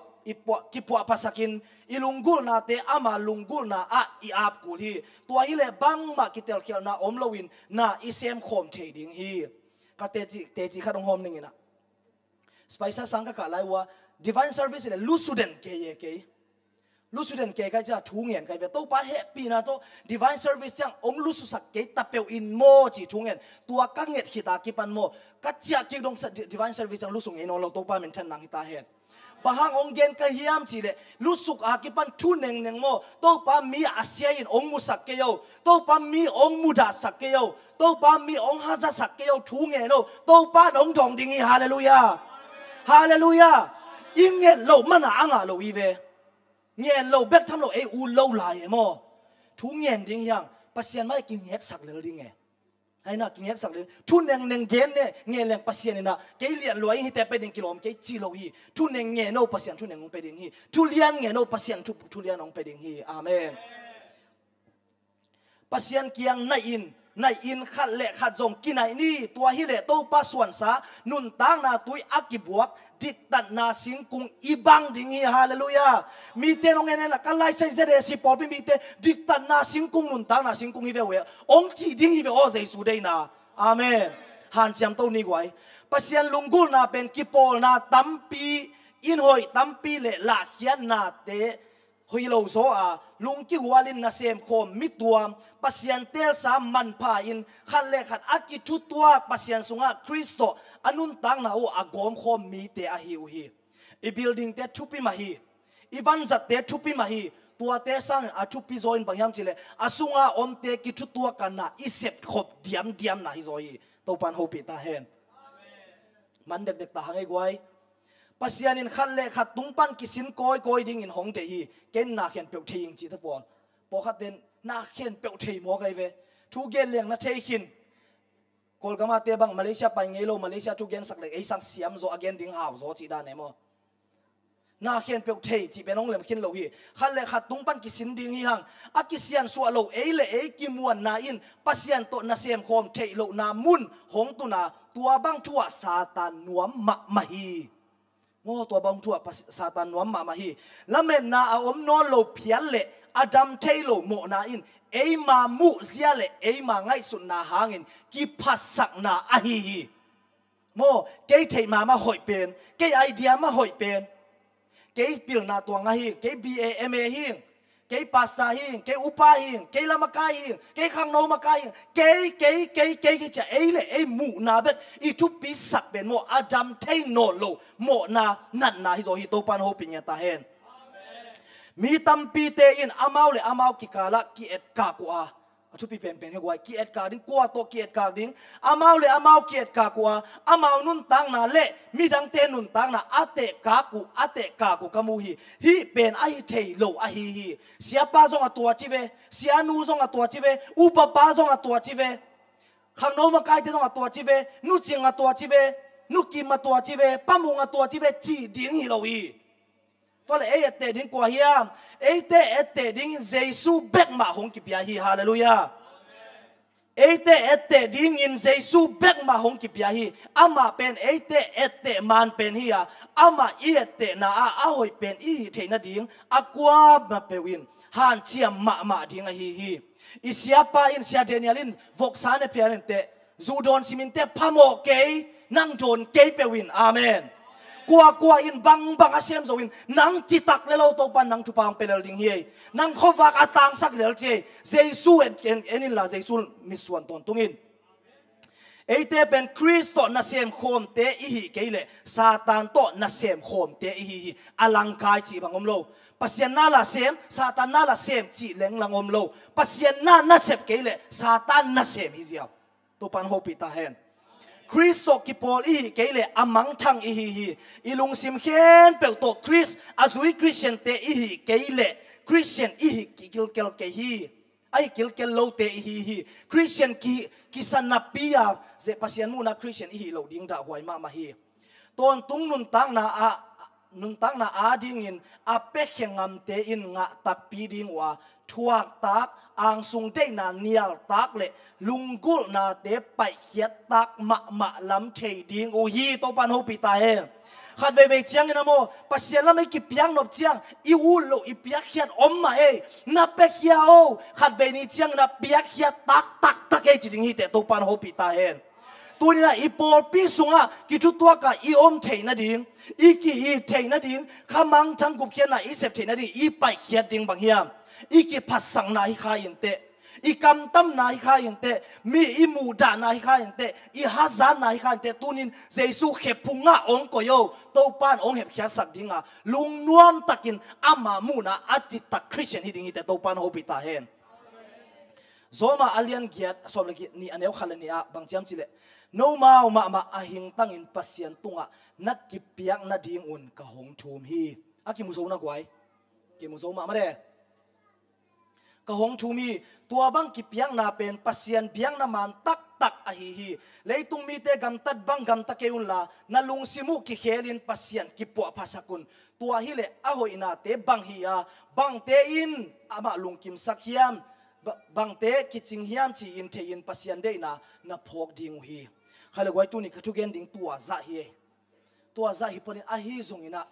กิปัวภาษากินอีลุงกุลนาเตอามาลุงกุลนาอีอาบกุลฮีตัวอีเล่บังมากิเตลเขียวนาอมลวินนาอีเซมโคมเทดิ่งฮีก็เตจิขัดองหอมนึงนะสไปซ์สังกัดอะไรวะ divine service เนี่ยลุสุเดนเกยลุสุเดนเกยก็จะทุ่งเงินก็จะต้องไปแฮปปี้นะตัว divine service จังองลุสุสักเกยตับเปลอินโมจีทุ่งเงินตัวกังเงินขีตากิปันโมกัจจะกิดง divine service จังลุสุเงินเราต้องไปเหมือนท่านนางหิตาเห็นบางองเงินก็เฮียมจีเลยลุสุกอากิปันทุ่งเงินโมต้องไปมีอาเซียนองมุสักเกยต้องไปมีองมุดาสักเกยต้องไปมีองฮาซาสักเกยทุ่งเงินต้องไปองทองดิ่งฮาเลลูยาฮาเลลูยาอิงเงินเรามันอ่างอ่ะเราอีเวเงี้ยเราเบ็ดทำเราอูเราลายมั้งทุกเงี้ยดิ้งยังปัสยันไม่กินเงี้ยสักเลยดิ้งไงให้น่ากินเงี้ยสักเลยทุนเงี้ยเกณฑ์เนี่ยเงี้ยเลี้ยงปัสยันนี่นะเกยเลี้ยงรวยให้แต่ไปดิ้งกิโลมเกยจีโลฮีทุนเงี้ยโนปัสยันทุนเงี้ยงไปดิ้งฮีทุเรียนเงี้ยโนปัสยันทุเรียนงไปดิ้งฮีอาเมนปัสยันเกียงนั่นอิน ในอินขัดเละขัดจงกินไหนนี่ตัวฮิเละโตปาส่วนสานุนตั้งนาตุยอักกิบวกดิกตันนาสิงกุงอีบังดิ่งฮีฮาเลลูยามีเตนองเงินละกันไล่ใช้เสด็จสิปอบิมีเตดิกตันนาสิงกุงนุนตั้งนาสิงกุงฮีเวเวองจีดิ่งฮีเวโอเจสุเดนาอาเมนฮันจำตัวนี้ไว้ปัสยันลุงกุลนาเป็นกิโปลนาตัมปีอินหอยตัมปีเละละเขียนนาเตหอยโลโซอาลุงกิวาลินนาเซมโคมมิตัวปัสยันเตลสามมันพาอินขันเละขัดอากิทุตัวปัสยันสุงะคริสโตอนุนตังนาโออากอมโคมมีเตอหิวฮีอีบิลดิ้งเตทุปิมาฮีอีวันจัดเตทุปิมาฮีตัวเตสังอาทุปิโซอินบางยามจิเลอาสุงะอมเตกิทุตัวกันนาอิเซปขบเดียมนาฮิโซฮีตัวปันโฮปิตาเฮนมันเด็กๆตาหังไอ้กวยปัสยานินขันเละขัดตุ้งปันกิสินก้อยดิ่งอินหงเทีเกณฑ์นาเขียนเปียวเทียงจีทับปอนพอขัดเด่นนาเขียนเปียวเทียมอไกเวทุกเกณฑ์เลี้ยงนาเทียขินกอลกามาเตบังมาเลเซียไปไงโลมาเลเซียทุกเกณฑ์สักเล็กไอ้สังเสียมโซอเกนดิ่งหาวโซจีดานเนมอนาเขียนเปียวเทียที่เป็นองเลี้ยงขินโลฮีขันเละขัดตุ้งปันกิสินดิ่งฮีหังอากิเซียนสัวโลเอเละกิมวนนาอินปัสยานโตนาเซียมโคมเทโลนามุนหงตุนาตัวบังทั่วซาตานนวมมะฮีโง่ตัวบังทั่วซาตานนวมมะฮีละเมนนาอมนอนโลเพียนเละอดัมเทโลโมนาอินเอมามุเซียเละเอมาไงสุนนาหางินกิพัสสักนาอะฮีโมเกยเทมาหอยเป็นเกยไอเดียมาหอยเป็นเกยปิลนาตัวงาฮีเกยBAMAฮีเกยปัสตาฮีเกยอุปาฮีเกยลามากายฮีเกยขังโนมากายฮีเกยจะเอเละเอมูนาเบ็ดอีทุปีสักเป็นโมอดัมเทโนโลโมนานั่นนาฮิโซฮิโตปันโฮปิญญาตาเฮนมีตัมปีเตอินอามาวเลอามาวกิกาละกิเอ็ดกากัวทุปีเป็นเหกว่ากิเอ็ดกาดิ้งกัวโตกิเอ็ดกาดิ้งอามาวเลอามาวกิเอ็ดกากัวอามาวนุนตังนาเละมีดังเตนุนตังนาอาเตกากูกามูฮีเป็นไอเทโลอะฮีเสียป้าจงอตัวจิเวเสียนูจงอตัวจิเวอุปป้าจงอตัวจิเวขังโนมากายเตจงอตัวจิเวนุจิงอตัวจิเวนุกิมอตัวจิเวป้ามุงอตัวจิเวจีดิ้งฮีโลฮีตัวเลยเตดิ้งกว่าเฮียเตดิ้งเยซูเบกมาหงกิบยาฮีฮาเลลูยาเตดิ้งอินเยซูเบกมาหงกิบยาฮีอามาเป็นเตมันเป็นเฮียอามาเตนาอาหอยเป็นเทนาดิ้งอากวามาเปวินฮันเชียมาดิ้งฮีอิเสียป้าอินเสียเดเนียลินวกสานเปียลินเตจูดอนซิมินเตพามโอเกยนั่งโดนเกยเปวินอาเมนกัวอินบังอาเซียมโซวินนังจิตักเลโลโตปันนังทุปังเป็นลิงเฮนังขวักอาตังสักเลลเจเจซูเอ็นินลาเจซูมิสวนตนตุงินเตเป็นคริสโตนาเซมโคมเตอีฮีเกเลซาตานโตนาเซมโคมเตอีฮีอลังกายจีบังอมโลปัสยานาลาเซมซาตานนาลาเซมจีเลงลังอมโลปัสยานาเซมเกเลซาตานนาเซมฮิเซียตุปันโฮปิตาเฮนคริสโตกิปอลอีเกเลอามังทังอีลุงซิมเคนเปลโตคริสอาซุยคริสเตียนเตอีเกเลคริสเตียนอีกิลเกลเกฮีไอกิลเกลโลเตอีคริสเตียนกิสันนับปีอาเจปัสยันมูนาคริสเตียนอีโลดิ้งดาหวยมาฮีตอนตุงนุนตังนาอาดิ้งอินอาเป็กเขงามเตอินงะตักปีดิ้งว่าทวกตักอ่างสุงเตนาเนียลตักเลลุงกุลนาเตไปเขียตักมะลำเทดิ้งโอฮีโตปันโฮปิตาเฮขัดเวเจียงนะโมปัสยาละไม่กิบยังนบเจียงอีวูโลอีเปียกเขียดอมมาเฮนับเป็กเขียโอขัดเวนี่เจียงนับเปียกเขียตักเฮจิดิ้งฮีเตโตปันโฮปิตาเฮตัวนี้นะอีโปลปีสุงะกิทุตัวกะอีอมเทนะดิ้งอีกีอีเทนะดิ้งขมังจังกุบเขียนนะอีเสพเทนะดิ้งอีไปเขียดดิ้งบางเฮียอีกิพัสสังนาฮิคายินเตอีกำตั้มนาฮิคายินเตมีอีมูดานาฮิคายินเตอีฮัซานนาฮิคายินเตตุนินเจสุเขพุงะองก็โยโตปานองเห็บเขียสักดิ้งะลุงนวมตักินอามามูนะอาจิตตักคริสเตียนฮิดิ้งฮิเตโตปานโฮปิตาเฮนโซมาอเลียนเกียรสมเลกินี่อันเอวขลันนี่อะบางจำจิเลโนมาอาหิงตั้งอินปัสยันตุงะนักกิเปียกนาดิ้งอุนกะหงทูมฮีอากิมุโซนักไว้กิมุโซมาเด้กะหงทูมีตัวบังกิเปียงนาเป็นปัสยันเปียงนามันตักอะฮีเลยตุงมีเตกำตัดบังกำตะเกอุนลานาลุงซิมุกิเคลินปัสยันกิปัวภาษากุนตัวฮิเลอะโหอินาเตบังฮีอาบังเตอินอามาลุงกิมสักเฮียม บางเตะกิจหิมจีอินเทอินปัสยันเดนะพกดิ่งฮีใครเลยไว้ตัวนี้กทุกเกนดิ่งตัวซะฮีปนิอาฮีซงอินะ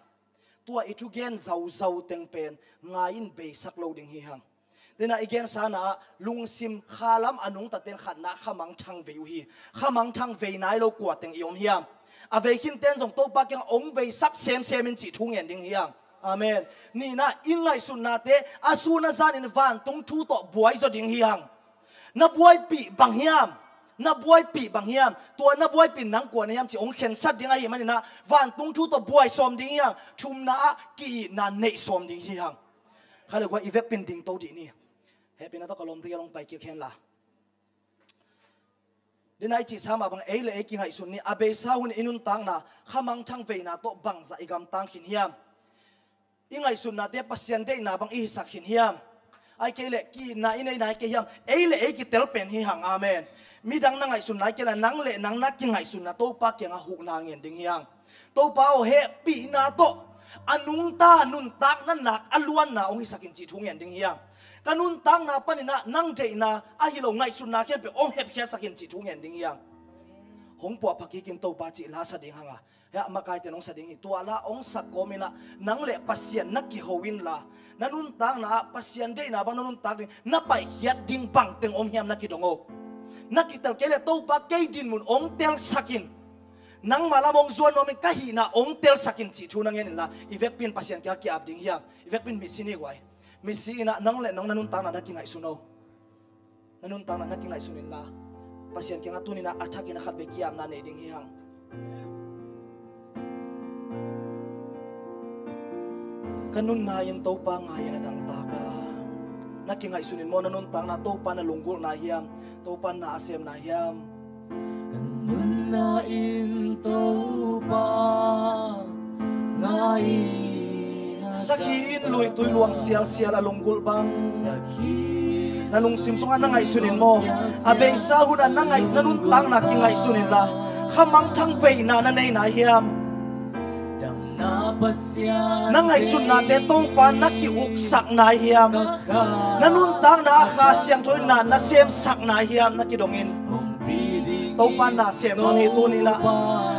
ตัวอีทุกเกนเจ้าเต็งเป็นงายินเบสักโลดิ่งฮีฮังเดน่าอีกเกนสานะลุงซิมข้าล้ำอนุงตัดเต็นขัดนะข้ามังทางเวียวฮีข้ามังทางเวียนายเรากวดเต็งอิมฮีมอาเวคินเต้นส่งโต๊ะปากยังองเวสักเซมมินจิทุ่งเงินดิ่งฮียงอาเมนนี่นะอิงไงสุนนาเตอาสูนาซานินวันตรงทูโตบวยจดิ่งฮียงนับวยปีบางฮียมนับวยปีบางฮียมตัวนับวยปีนังกวนฮียมจิองเข็นสัตดิ่งไงมันนี่นะวันตรงทูโตบวยสมดิ่งฮียงชุมนากีนันเนสมดิ่งฮียงเขาเรียกว่าอีเวกเป็นดิ่งโตดีนี่เฮ้เป็นนักตะลมที่ลงไปเกี่ยวแขนละดินายจีสามาบังเอเลเอกิงไงสุนนี่อาเบสาหุนอินุนตังนะข้ามังช่างเวนะโตบังจะอีกำตังหินเฮียมอิงไงสุนนะเดปัสยันเดนะบังอีสักหินเฮียมไอเกเลกีนะอินไอเกยมเอเลเอกิเตลเป็นหิหังอาเมนมีดังนังไงสุนนะเกลนังเลนังนักกิงไงสุนนะโตปากยังหุนางเงินดิ่งยังโตปาโอเฮปีนาโตอนุงตานุนตักนั่นหนักอลวนนะองค์สักหินจีทุ่งเงินดิ่งยังกันุนตังนาปนินะนั่งเจนะอาฮิโลไงสุนนะเขียนไปองเฮบเขียสักหินจิทุ่งเงินดิ่งยังหงปัวพักกินโตปาจิลาสดิ่งหังอ่ะยะมาไกลแต่น้องสดิ่งตัวละองสักโกมิละนังเละปัสยันนักกิโฮวินละนันุนตังนะปัสยันได้นะบางนันุนตังดิ่งนับไปเฮียดิ่งปังเต็งองเฮียมนักกิดงโอนักกิเตลเกเลโตปาเกดินมุนองเตลสักินนังมาละมงส่วนโนมิกะฮีนะองเตลสักินจิทูนังเงินละอีเวกปินปัสยันแกกิอับดิ่งเฮียอีเวกปินมิสินีไว้มิสีนะนังเละน้องนันุนตังนะนักกิไงสุโนนันุนตังนะนักกิไงสุนินละpasien keng atu ni na attack ina khat bekiam na ne ding hi hang kanun na yin to pa nga yin dang ta ka na ki ngai sunin mo na nun tang na to pa na lunggul na hiam to pa na asem na hiam kanun na in to pa ngai sakhin lui tui luang sial sial alunggul bang nanung simsungan na ngay sunin mo abay sahunan na ngay nanuntang na ki ngay sunin la kamang tang vei na nanay na hiam na ngay sun na te to pa na ki uksak na hiam nanuntang na akasyang toy na sem sak na hiam na kidongin to pa na sem no ni tu nila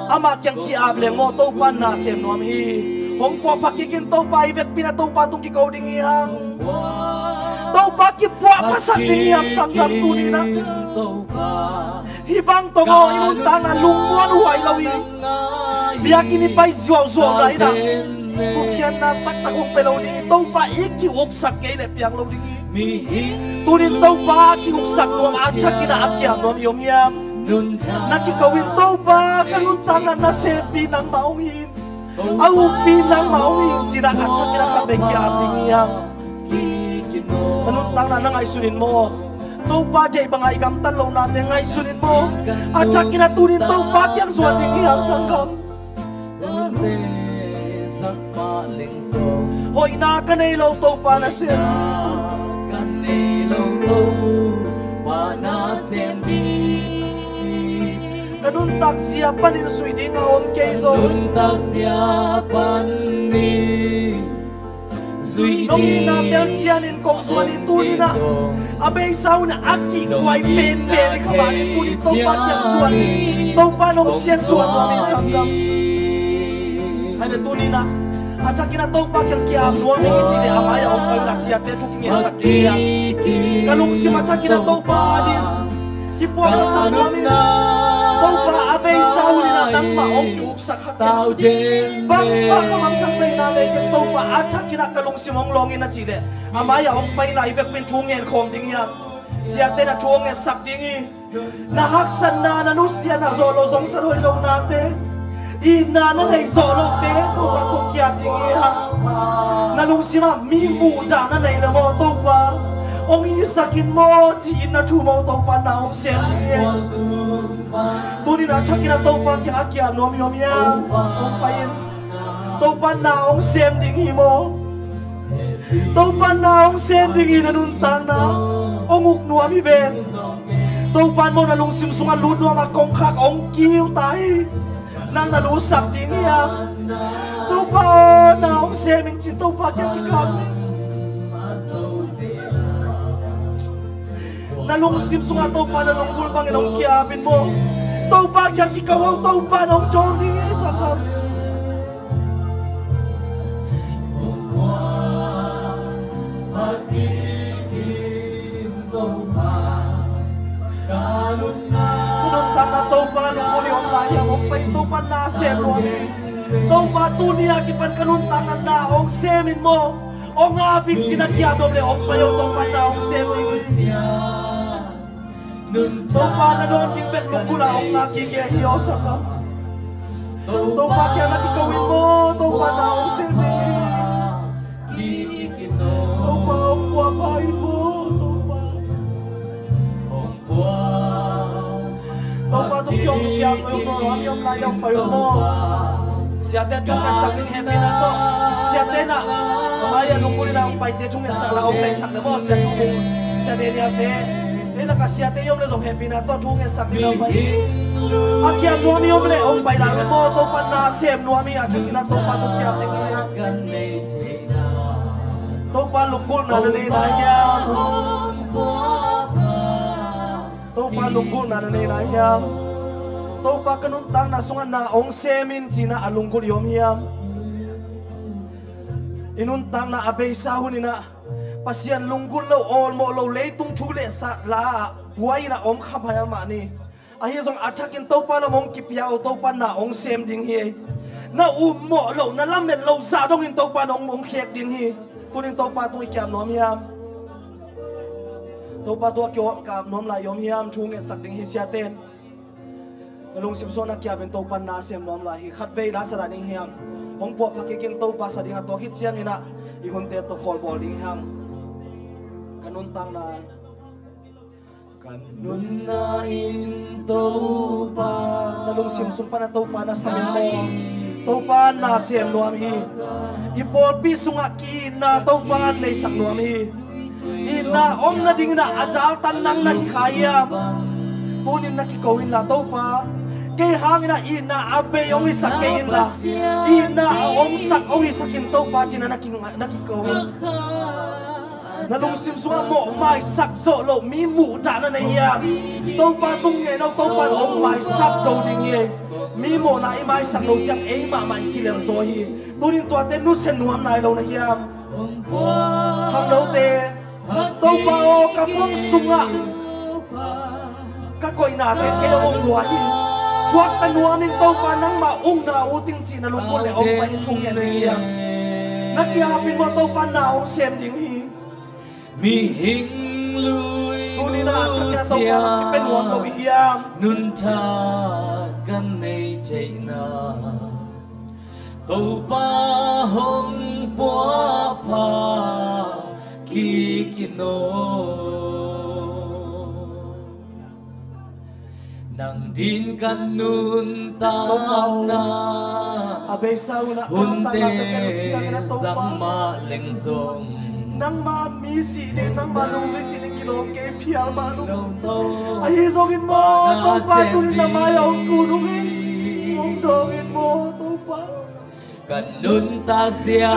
ama kyang ki able mo to pa na sem no mi hong kwa pakikin to pa ivek pina to pa tung ki coding hiam tau baki buat pasak tinggiam sanggam tu ni na hibang tongo inun tangan lumuan huai lawi biak ini pai zuau zuau lai na bukian na tak takong pelau ni tau pa iki uksak kay le piang lawi tu ni tau pa ki uksak nuam acak kina akyam nuam yom yam nakikawin tau pa kanun tangan na sepi nang mauhin au pinang mauhin sila acak kina kabekyam tinggiam nanuntang na ngay sunin mo to pa day bangay gam talo natin ngay sunin mo at sa kinatunin to pa kiyang suwan din iyang sanggam hoy na kanaylaw to pa na siya kanaylaw to pa na sembi kanuntag siya panin suy di nga on kayso kanuntag siya panin nong inamel siya nin kong suwan ito nina abay saw na aki huway pen ikaman ito nito pa kiyang suwan to pa nong siya suwan namin sanggam kaya ito nina at sa kinataw pa kiyang kiyam nuwa may itili amaya o kayo na siya te chukingin sa kiyang kalung siya at sa kinataw pa din kipuwa ka sa namin tau pa abay saw nina nang maong kiuk sa kakin bang pakamang chakpay na lekin tau pa at sa kinakalung si mong longin na chile amaya o pay na ibek pinchungin kong ding yan siya te na chungin sak dingi nahaksan na nanusya na zolo zong sa roilong natin ina na nay zolo te tau pa tung kiyat dingi yan nalung si ma mi muda na nay na mo tau pa ong isakin mo chiin na chumaw tau pa na om sem dingi tunin na chakin na tau pa kya kya nom yom yam ong payin tau pa na ong sem dingi mo tau pa na ong sem dingi na nuntang na ong uknuam iven tau pa mo na lung simsungan ludnuam akong kak ong kiw tay nang nalusak dingi yam tau pa na ong seming chin tau pa kya kikam na lung sim sunga to pa na lung gul bang nong kia pin mo to pa kya ki kawang to pa nong chong ni sakam Nung tang na to pa lung kuli om laya om pa to pa na sem lo ni to pa tu niya ki pan kanun tang na ong semin mo ong abig sinakiam doble ong pa yo to pa na ong sem ni to pa na don king bet lung kula ong na ki ge hiyo sakam to pa kya na ki kawin mo to pa na ong sem ni to pa ong kwa pa mo Tông ba tung kiong kiang mo yung no, yung na yung pa yung no. Siya ten chung nga sak ning happy na to. Siya ten na, kamaya nung kunin na ang pay te chung nga sak la om na sak na mo. Siya chung mo, siya ten niya te. Eh naka siya te yung na yung happy na to chung nga sak din ang pay. Akiam nuami yung le om pay lang mo to pan na sem nuami at chung ina to pa tung kiang te kaya. To pa lungkol na nalay na yan. Tau pa lungkul na nanay na hiyam Tau pa kanuntang na sungan na ong semin sina alungkul yom hiyam Inuntang na abay sahun na Pasiyan lungkul lo ol mo lo leitung chule sa la Buhay na om kapayal ma ni Ahizong atakin tau pa lamong kipyaw tau pa na ong sem ding hi Na mo lo na lamet lo zadong in tau pa na ong kek ding hi Tunin tau pa tung ikiam nom hiyam to pa to kyo ka nom la yom hiam chung e sak ding hi sia ten nalung sim so na kya ben to pan na sem nom la hi khat ve la sa ding hiam hong po pa ke king to pa sa ding to hit chiang ina I hun te to khol bol ding hiam kanun tang na kanun na in to pa nalung sim sum pa na to pa na sa men mo to pa na sem nom hi ipol pi sunga ki na to pa nei sak nom hi Ina om na ding na ajal tanang na hikaya Tunin na kikawin la to pa Kay hangin na ina abe yung isakin la Ina om sak o isakin to pa China nakikawin Nalungsim sunga mo mai sak so lo mi mu ta na naya To pa tung nghe nau to pa om mai sak so ding ye Mi mo na i mai sak lo chak e ma man kilel so hi Tunin tua ten nu sen nuam nai lo na hiam Hang lo te Tau pa o ka phong sunga Ka koi na ten kaya ong luahi Swak tanuamin tau pa nang maung na uting chi na lungkol le ong pa yung chungyan niya Nakiapin mo tau pa na ong sem ding hi Mi hing lui Tuni na chak ya tau pa nakipen wang lo iyam Nun ta gan nei chạy na Tau pa hong bua pa Kikino Nang din kan nun ta na Abay sao na Hunte sama leng song Nang mami chi din nang manong si chi din kilo ke pial manong Ay isogin mo tau pa tunin na mayaw kunong Mong dogin mo tau pa Kanun ta siya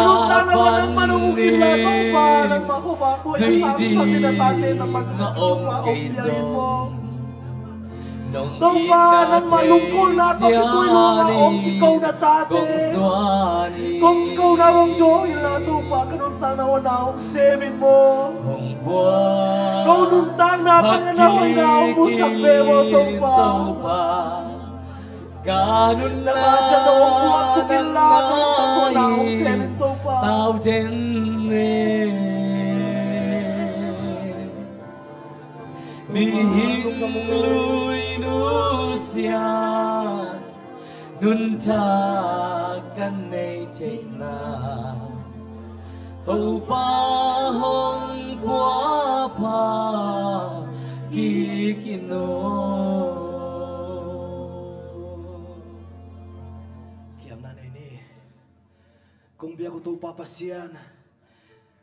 pan ni Suy di nga om kay song Nung Tau pa nang malungkol na to Kitoy mo nga om kikaw na tate Kung kikaw na mong doil na tau pa Kanuntang na wana om semin mo Kanuntang na pananahoy na om musak bebo tau pa Ganun na Nakasya na om buwag sa tila Kanuntang sa wana om semin tau pa Tao jen Mi hing lui nu sia Nun ta kan nei chạy na Tau pa hong bua pa Kikino Kiam na ni Kung biya ko tau papasyan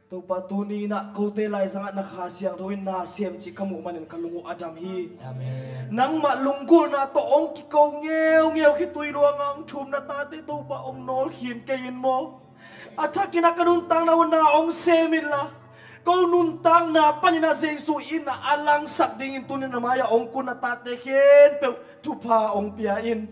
Tau patuni na kau telay sangat nakasiyang Tuwin na siyem si kamu manin kalungu adam hi Amen Nang malunggol na to ong kikaw ngew Kitoy luang ang chum na tate Tau pa ong nol hin kayin mo At sa kinakanuntang na wana ong semin la kau nuntang na panina Jesu in na alang sak dingin tunin na maya ong kun na tateken pe tupa ong piain.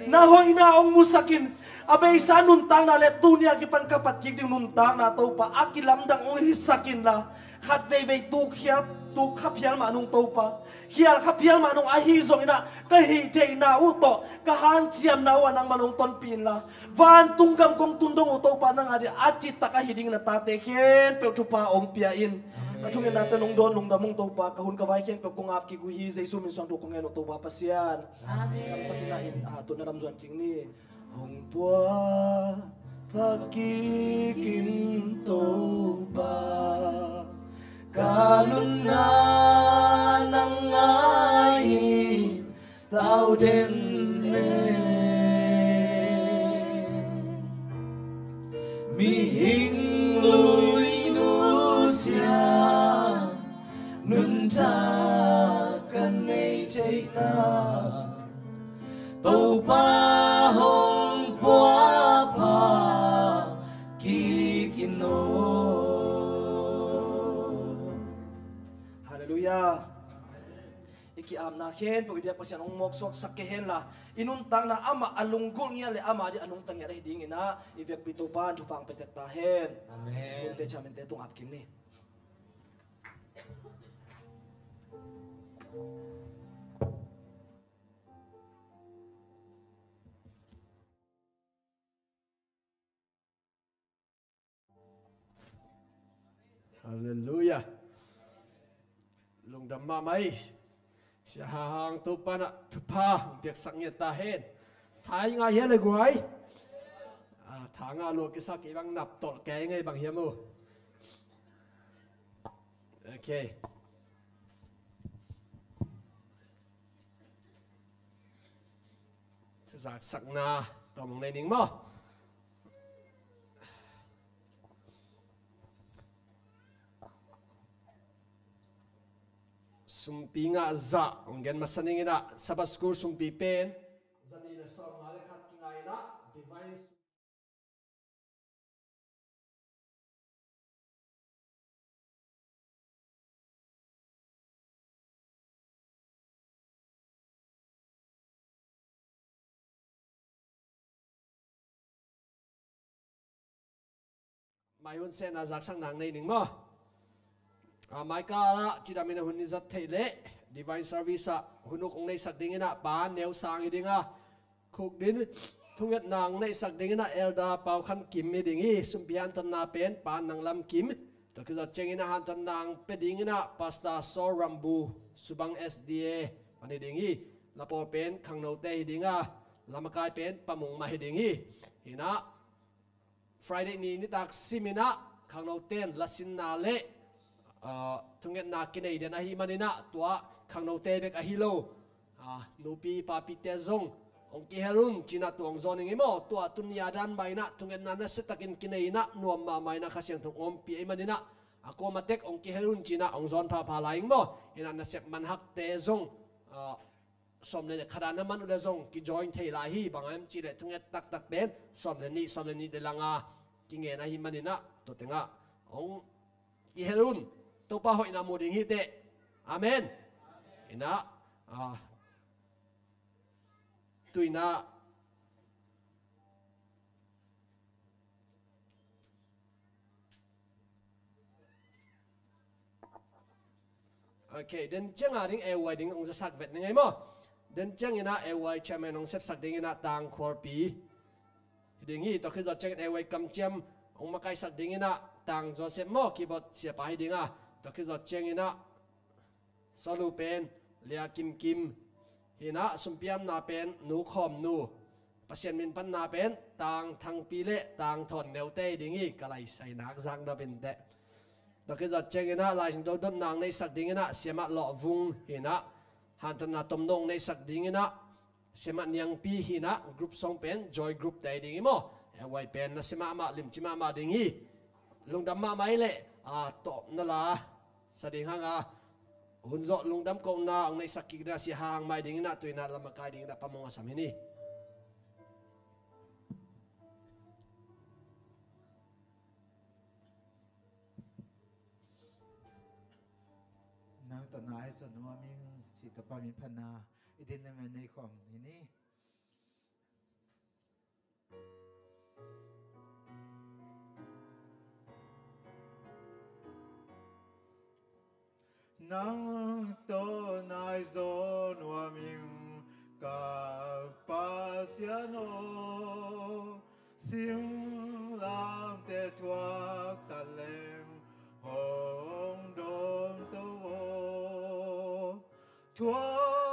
Na hoy na ong musakin. Abay sa nuntang na let tunia kipan kapat kik ding nuntang na tau pa akilam dang ong hisakin la. Khat vei tu khial tu khapial ma nung tau pa. Khial khapial ma nung ahi zong ina kahi te na uto kahan ciam na wanang manung ton pin la. Van tunggam kong tundong utau pa nang adi aci takahiding na tateken pe tupa ong piain. Kacungin natin nung doon, nung damong tau pa, kahun kawai keng pagkungap ki guhi zay sumin sang tukong eno tau pa pasyan. Amen. Ang pakinain, ato na namzuan king ni. Hong pua pakikin tau pa, kanun na nang ngahit tau den mihing lui nusia nun ta kan nei take ta tau pa hong pua pa kikino. Hallelujah. Iki am na khen pag dia pasyan ong moksok sakehen la inuntang na ama alunggol niya le ama di anong tangya ding ina ivek pitupan tupang petektahen. Amen. Unte chamen te tung apkin ni. Hallelujah. Lung damma mai. Siya hahang tupa na tupa biak saknya tahen. Thai nga hiya le guai. Thanga lo kisak ibang naptol kaya ngay bang hiya mo. Okay. Sak na tomong naining mo. Sumpi nga za, onggen masaning ina sabaskur sumpi pen, zani na som ngale khat kingay na divine. Mayun sen azak sang nang naining mo. Mai kala chidamina hunizat theile divine service hunuk ong nei sakdingina pa neu sang idinga khuk din thunget nang nei sakdingina elda pau khan kim mi dingi sumpian ton na pen pa nang lam kim to kiza chengina han ton nang pedingina pasta so rambu subang SDA pani dingi lapo pen khangno te hidinga lamakai pen pamung ma hidingi hina Friday ni tak simina khangno ten lasin na le tunget na kinay din ahi manina tua kang no tebek ahilo nupi papi tezong ong kiherun china tuong zoning imo tua tunyadan baina tunget na nasetakin kinay na nuam mamay na kasyang tung ompi ay manina ako matek ong kiherun china ong zon papalaing mo ina nasep manhak tezong somne karana man udazong ki join thay lahi bangan chile tunget tak tak ben somne ni de langa kingen ahi manina to tenga ong kiherun tupa hoy na muding hite. Amen. Ina tu ina okay den chang aring awai ding ong sak vet ngai mo den chang ina awai chairman ong sep sak ding ina tang khorpi ding hi to khiza chang awai kam cham ong makai sak ding ina tang Joseph mo kibot sia pai dinga to kizo chengina salu pen lia kim hina sumpiam na pen nu khom nu pasien min pan na pen tang thang pile tang thon neute dingi kalai sai nak jang da ben de to kizo chengina lai do don nang nei sak dingina siama lo vung hina han ton na tom nong nei sak dingina siama niang pi hina group song pen joy group dai dingi mo wai pen na siama ma lim chima ma dingi lungdam ma mai le to nala sading hanga hunzo lungdam ko na ang naisakig na si hang mai ding na tuina lamakai ding na pamonga samini ส่วนว่ามิงสิตปามินพนาอิดินนั่นในความนี้นังโตนายโซนวามิงกาปาเซียโนสิงลามเตทวักตะเลมหงดมตะโวทวั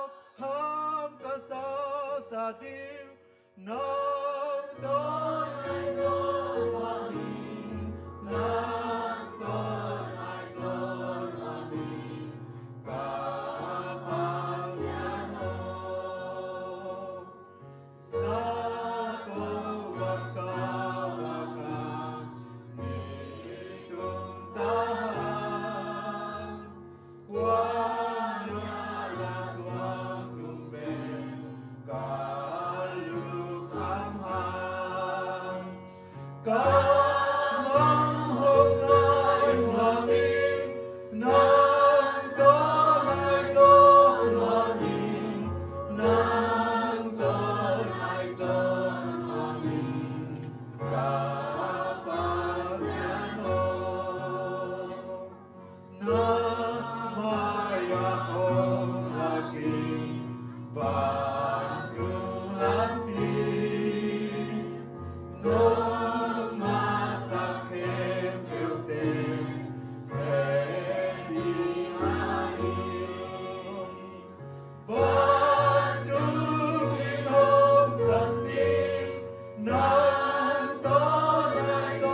กห้ามกษาสาดิวนังโตนายโซนวามิงนังโตนายโซนวามิงกาปาเซียโนสาโกวังกาวากานิตุงตาหังควานายาสวังตุมเบกาลุคัมหังกามังหงนายหวามิงนังโตนายโซนวามิงนังโตนายโซนวามิงกาปาเซียโนนังมายาโฮลากิบันตุลัมปีโนมาสักเคมเปลเตเรปีไอบันตุกิโนสันตินังโตนายโซ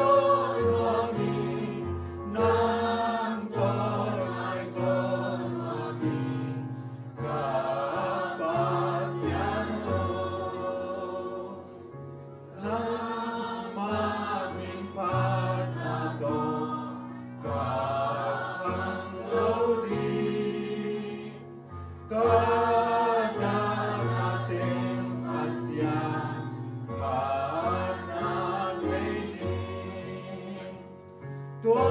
นวามิงนังโตนายโซนวามิงกาปาเซียโนนังมามิงพานาโตกาคังโอดีกานานาเตปัสยาภานาเลนีตัว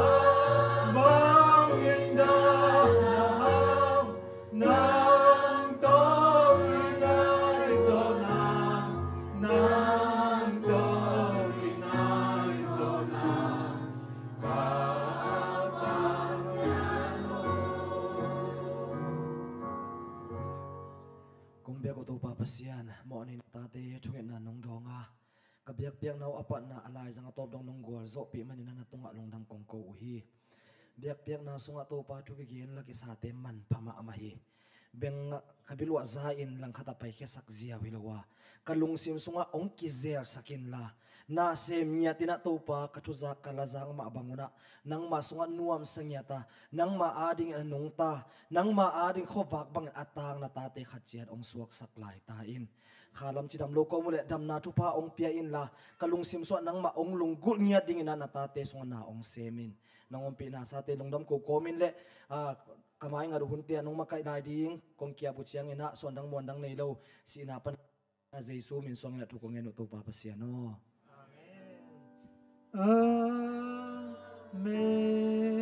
บังยินดานาหังนังโตกินายโซนังนังโตกินายโซนังกาปาเซียโน กงเบียกตัวปาปเซียนหมอนี่ตาเตช่วยนันนงดองอ่ะกับเบียกเบียกนาวอปันนาอะไรสังตบดองนงกัวโซปีมันนี่นั่นตรงอ่ะลงดังกงโกฮีเบียกเบียกนาสุงอ่ะตัวปาทุกเกียนลักษณะเต็มมันพม่ามาฮีเบงขบิลวะซาอินลังขัดไปแค่สักเสียวิลวะกัลุงซิมสุงอ่ะองกิเซลสักินละนาเซมเนียตินะตัวปากัทุจักกัลจังมาบังุนะนังมาสุงอ่ะนัวมสังยาตานังมาอาดิงอันนงตานังมาอาดิงขวักบังอัตางนาตาเตขัดเจียดองสวกสักลายตาอินข้าลำจิดำโลกมุเลดำนาทุพาองเปียอินละกัลุงซิมสุงนังมาองลุงกุลเงียดิงนันนาตาเตสุงนาองเซมินนังองปีนาซาเตลงดำโกโกมินเลกำไมงาดูหุ่นเตียนงมาไกได้ดิ่งกงเกียบุเชียงเงินะส่วนดังมวลดังในโลสีนาปันเจซูมินส่วนเงินทุกเงินอุตุปาปเสียโน อาเมน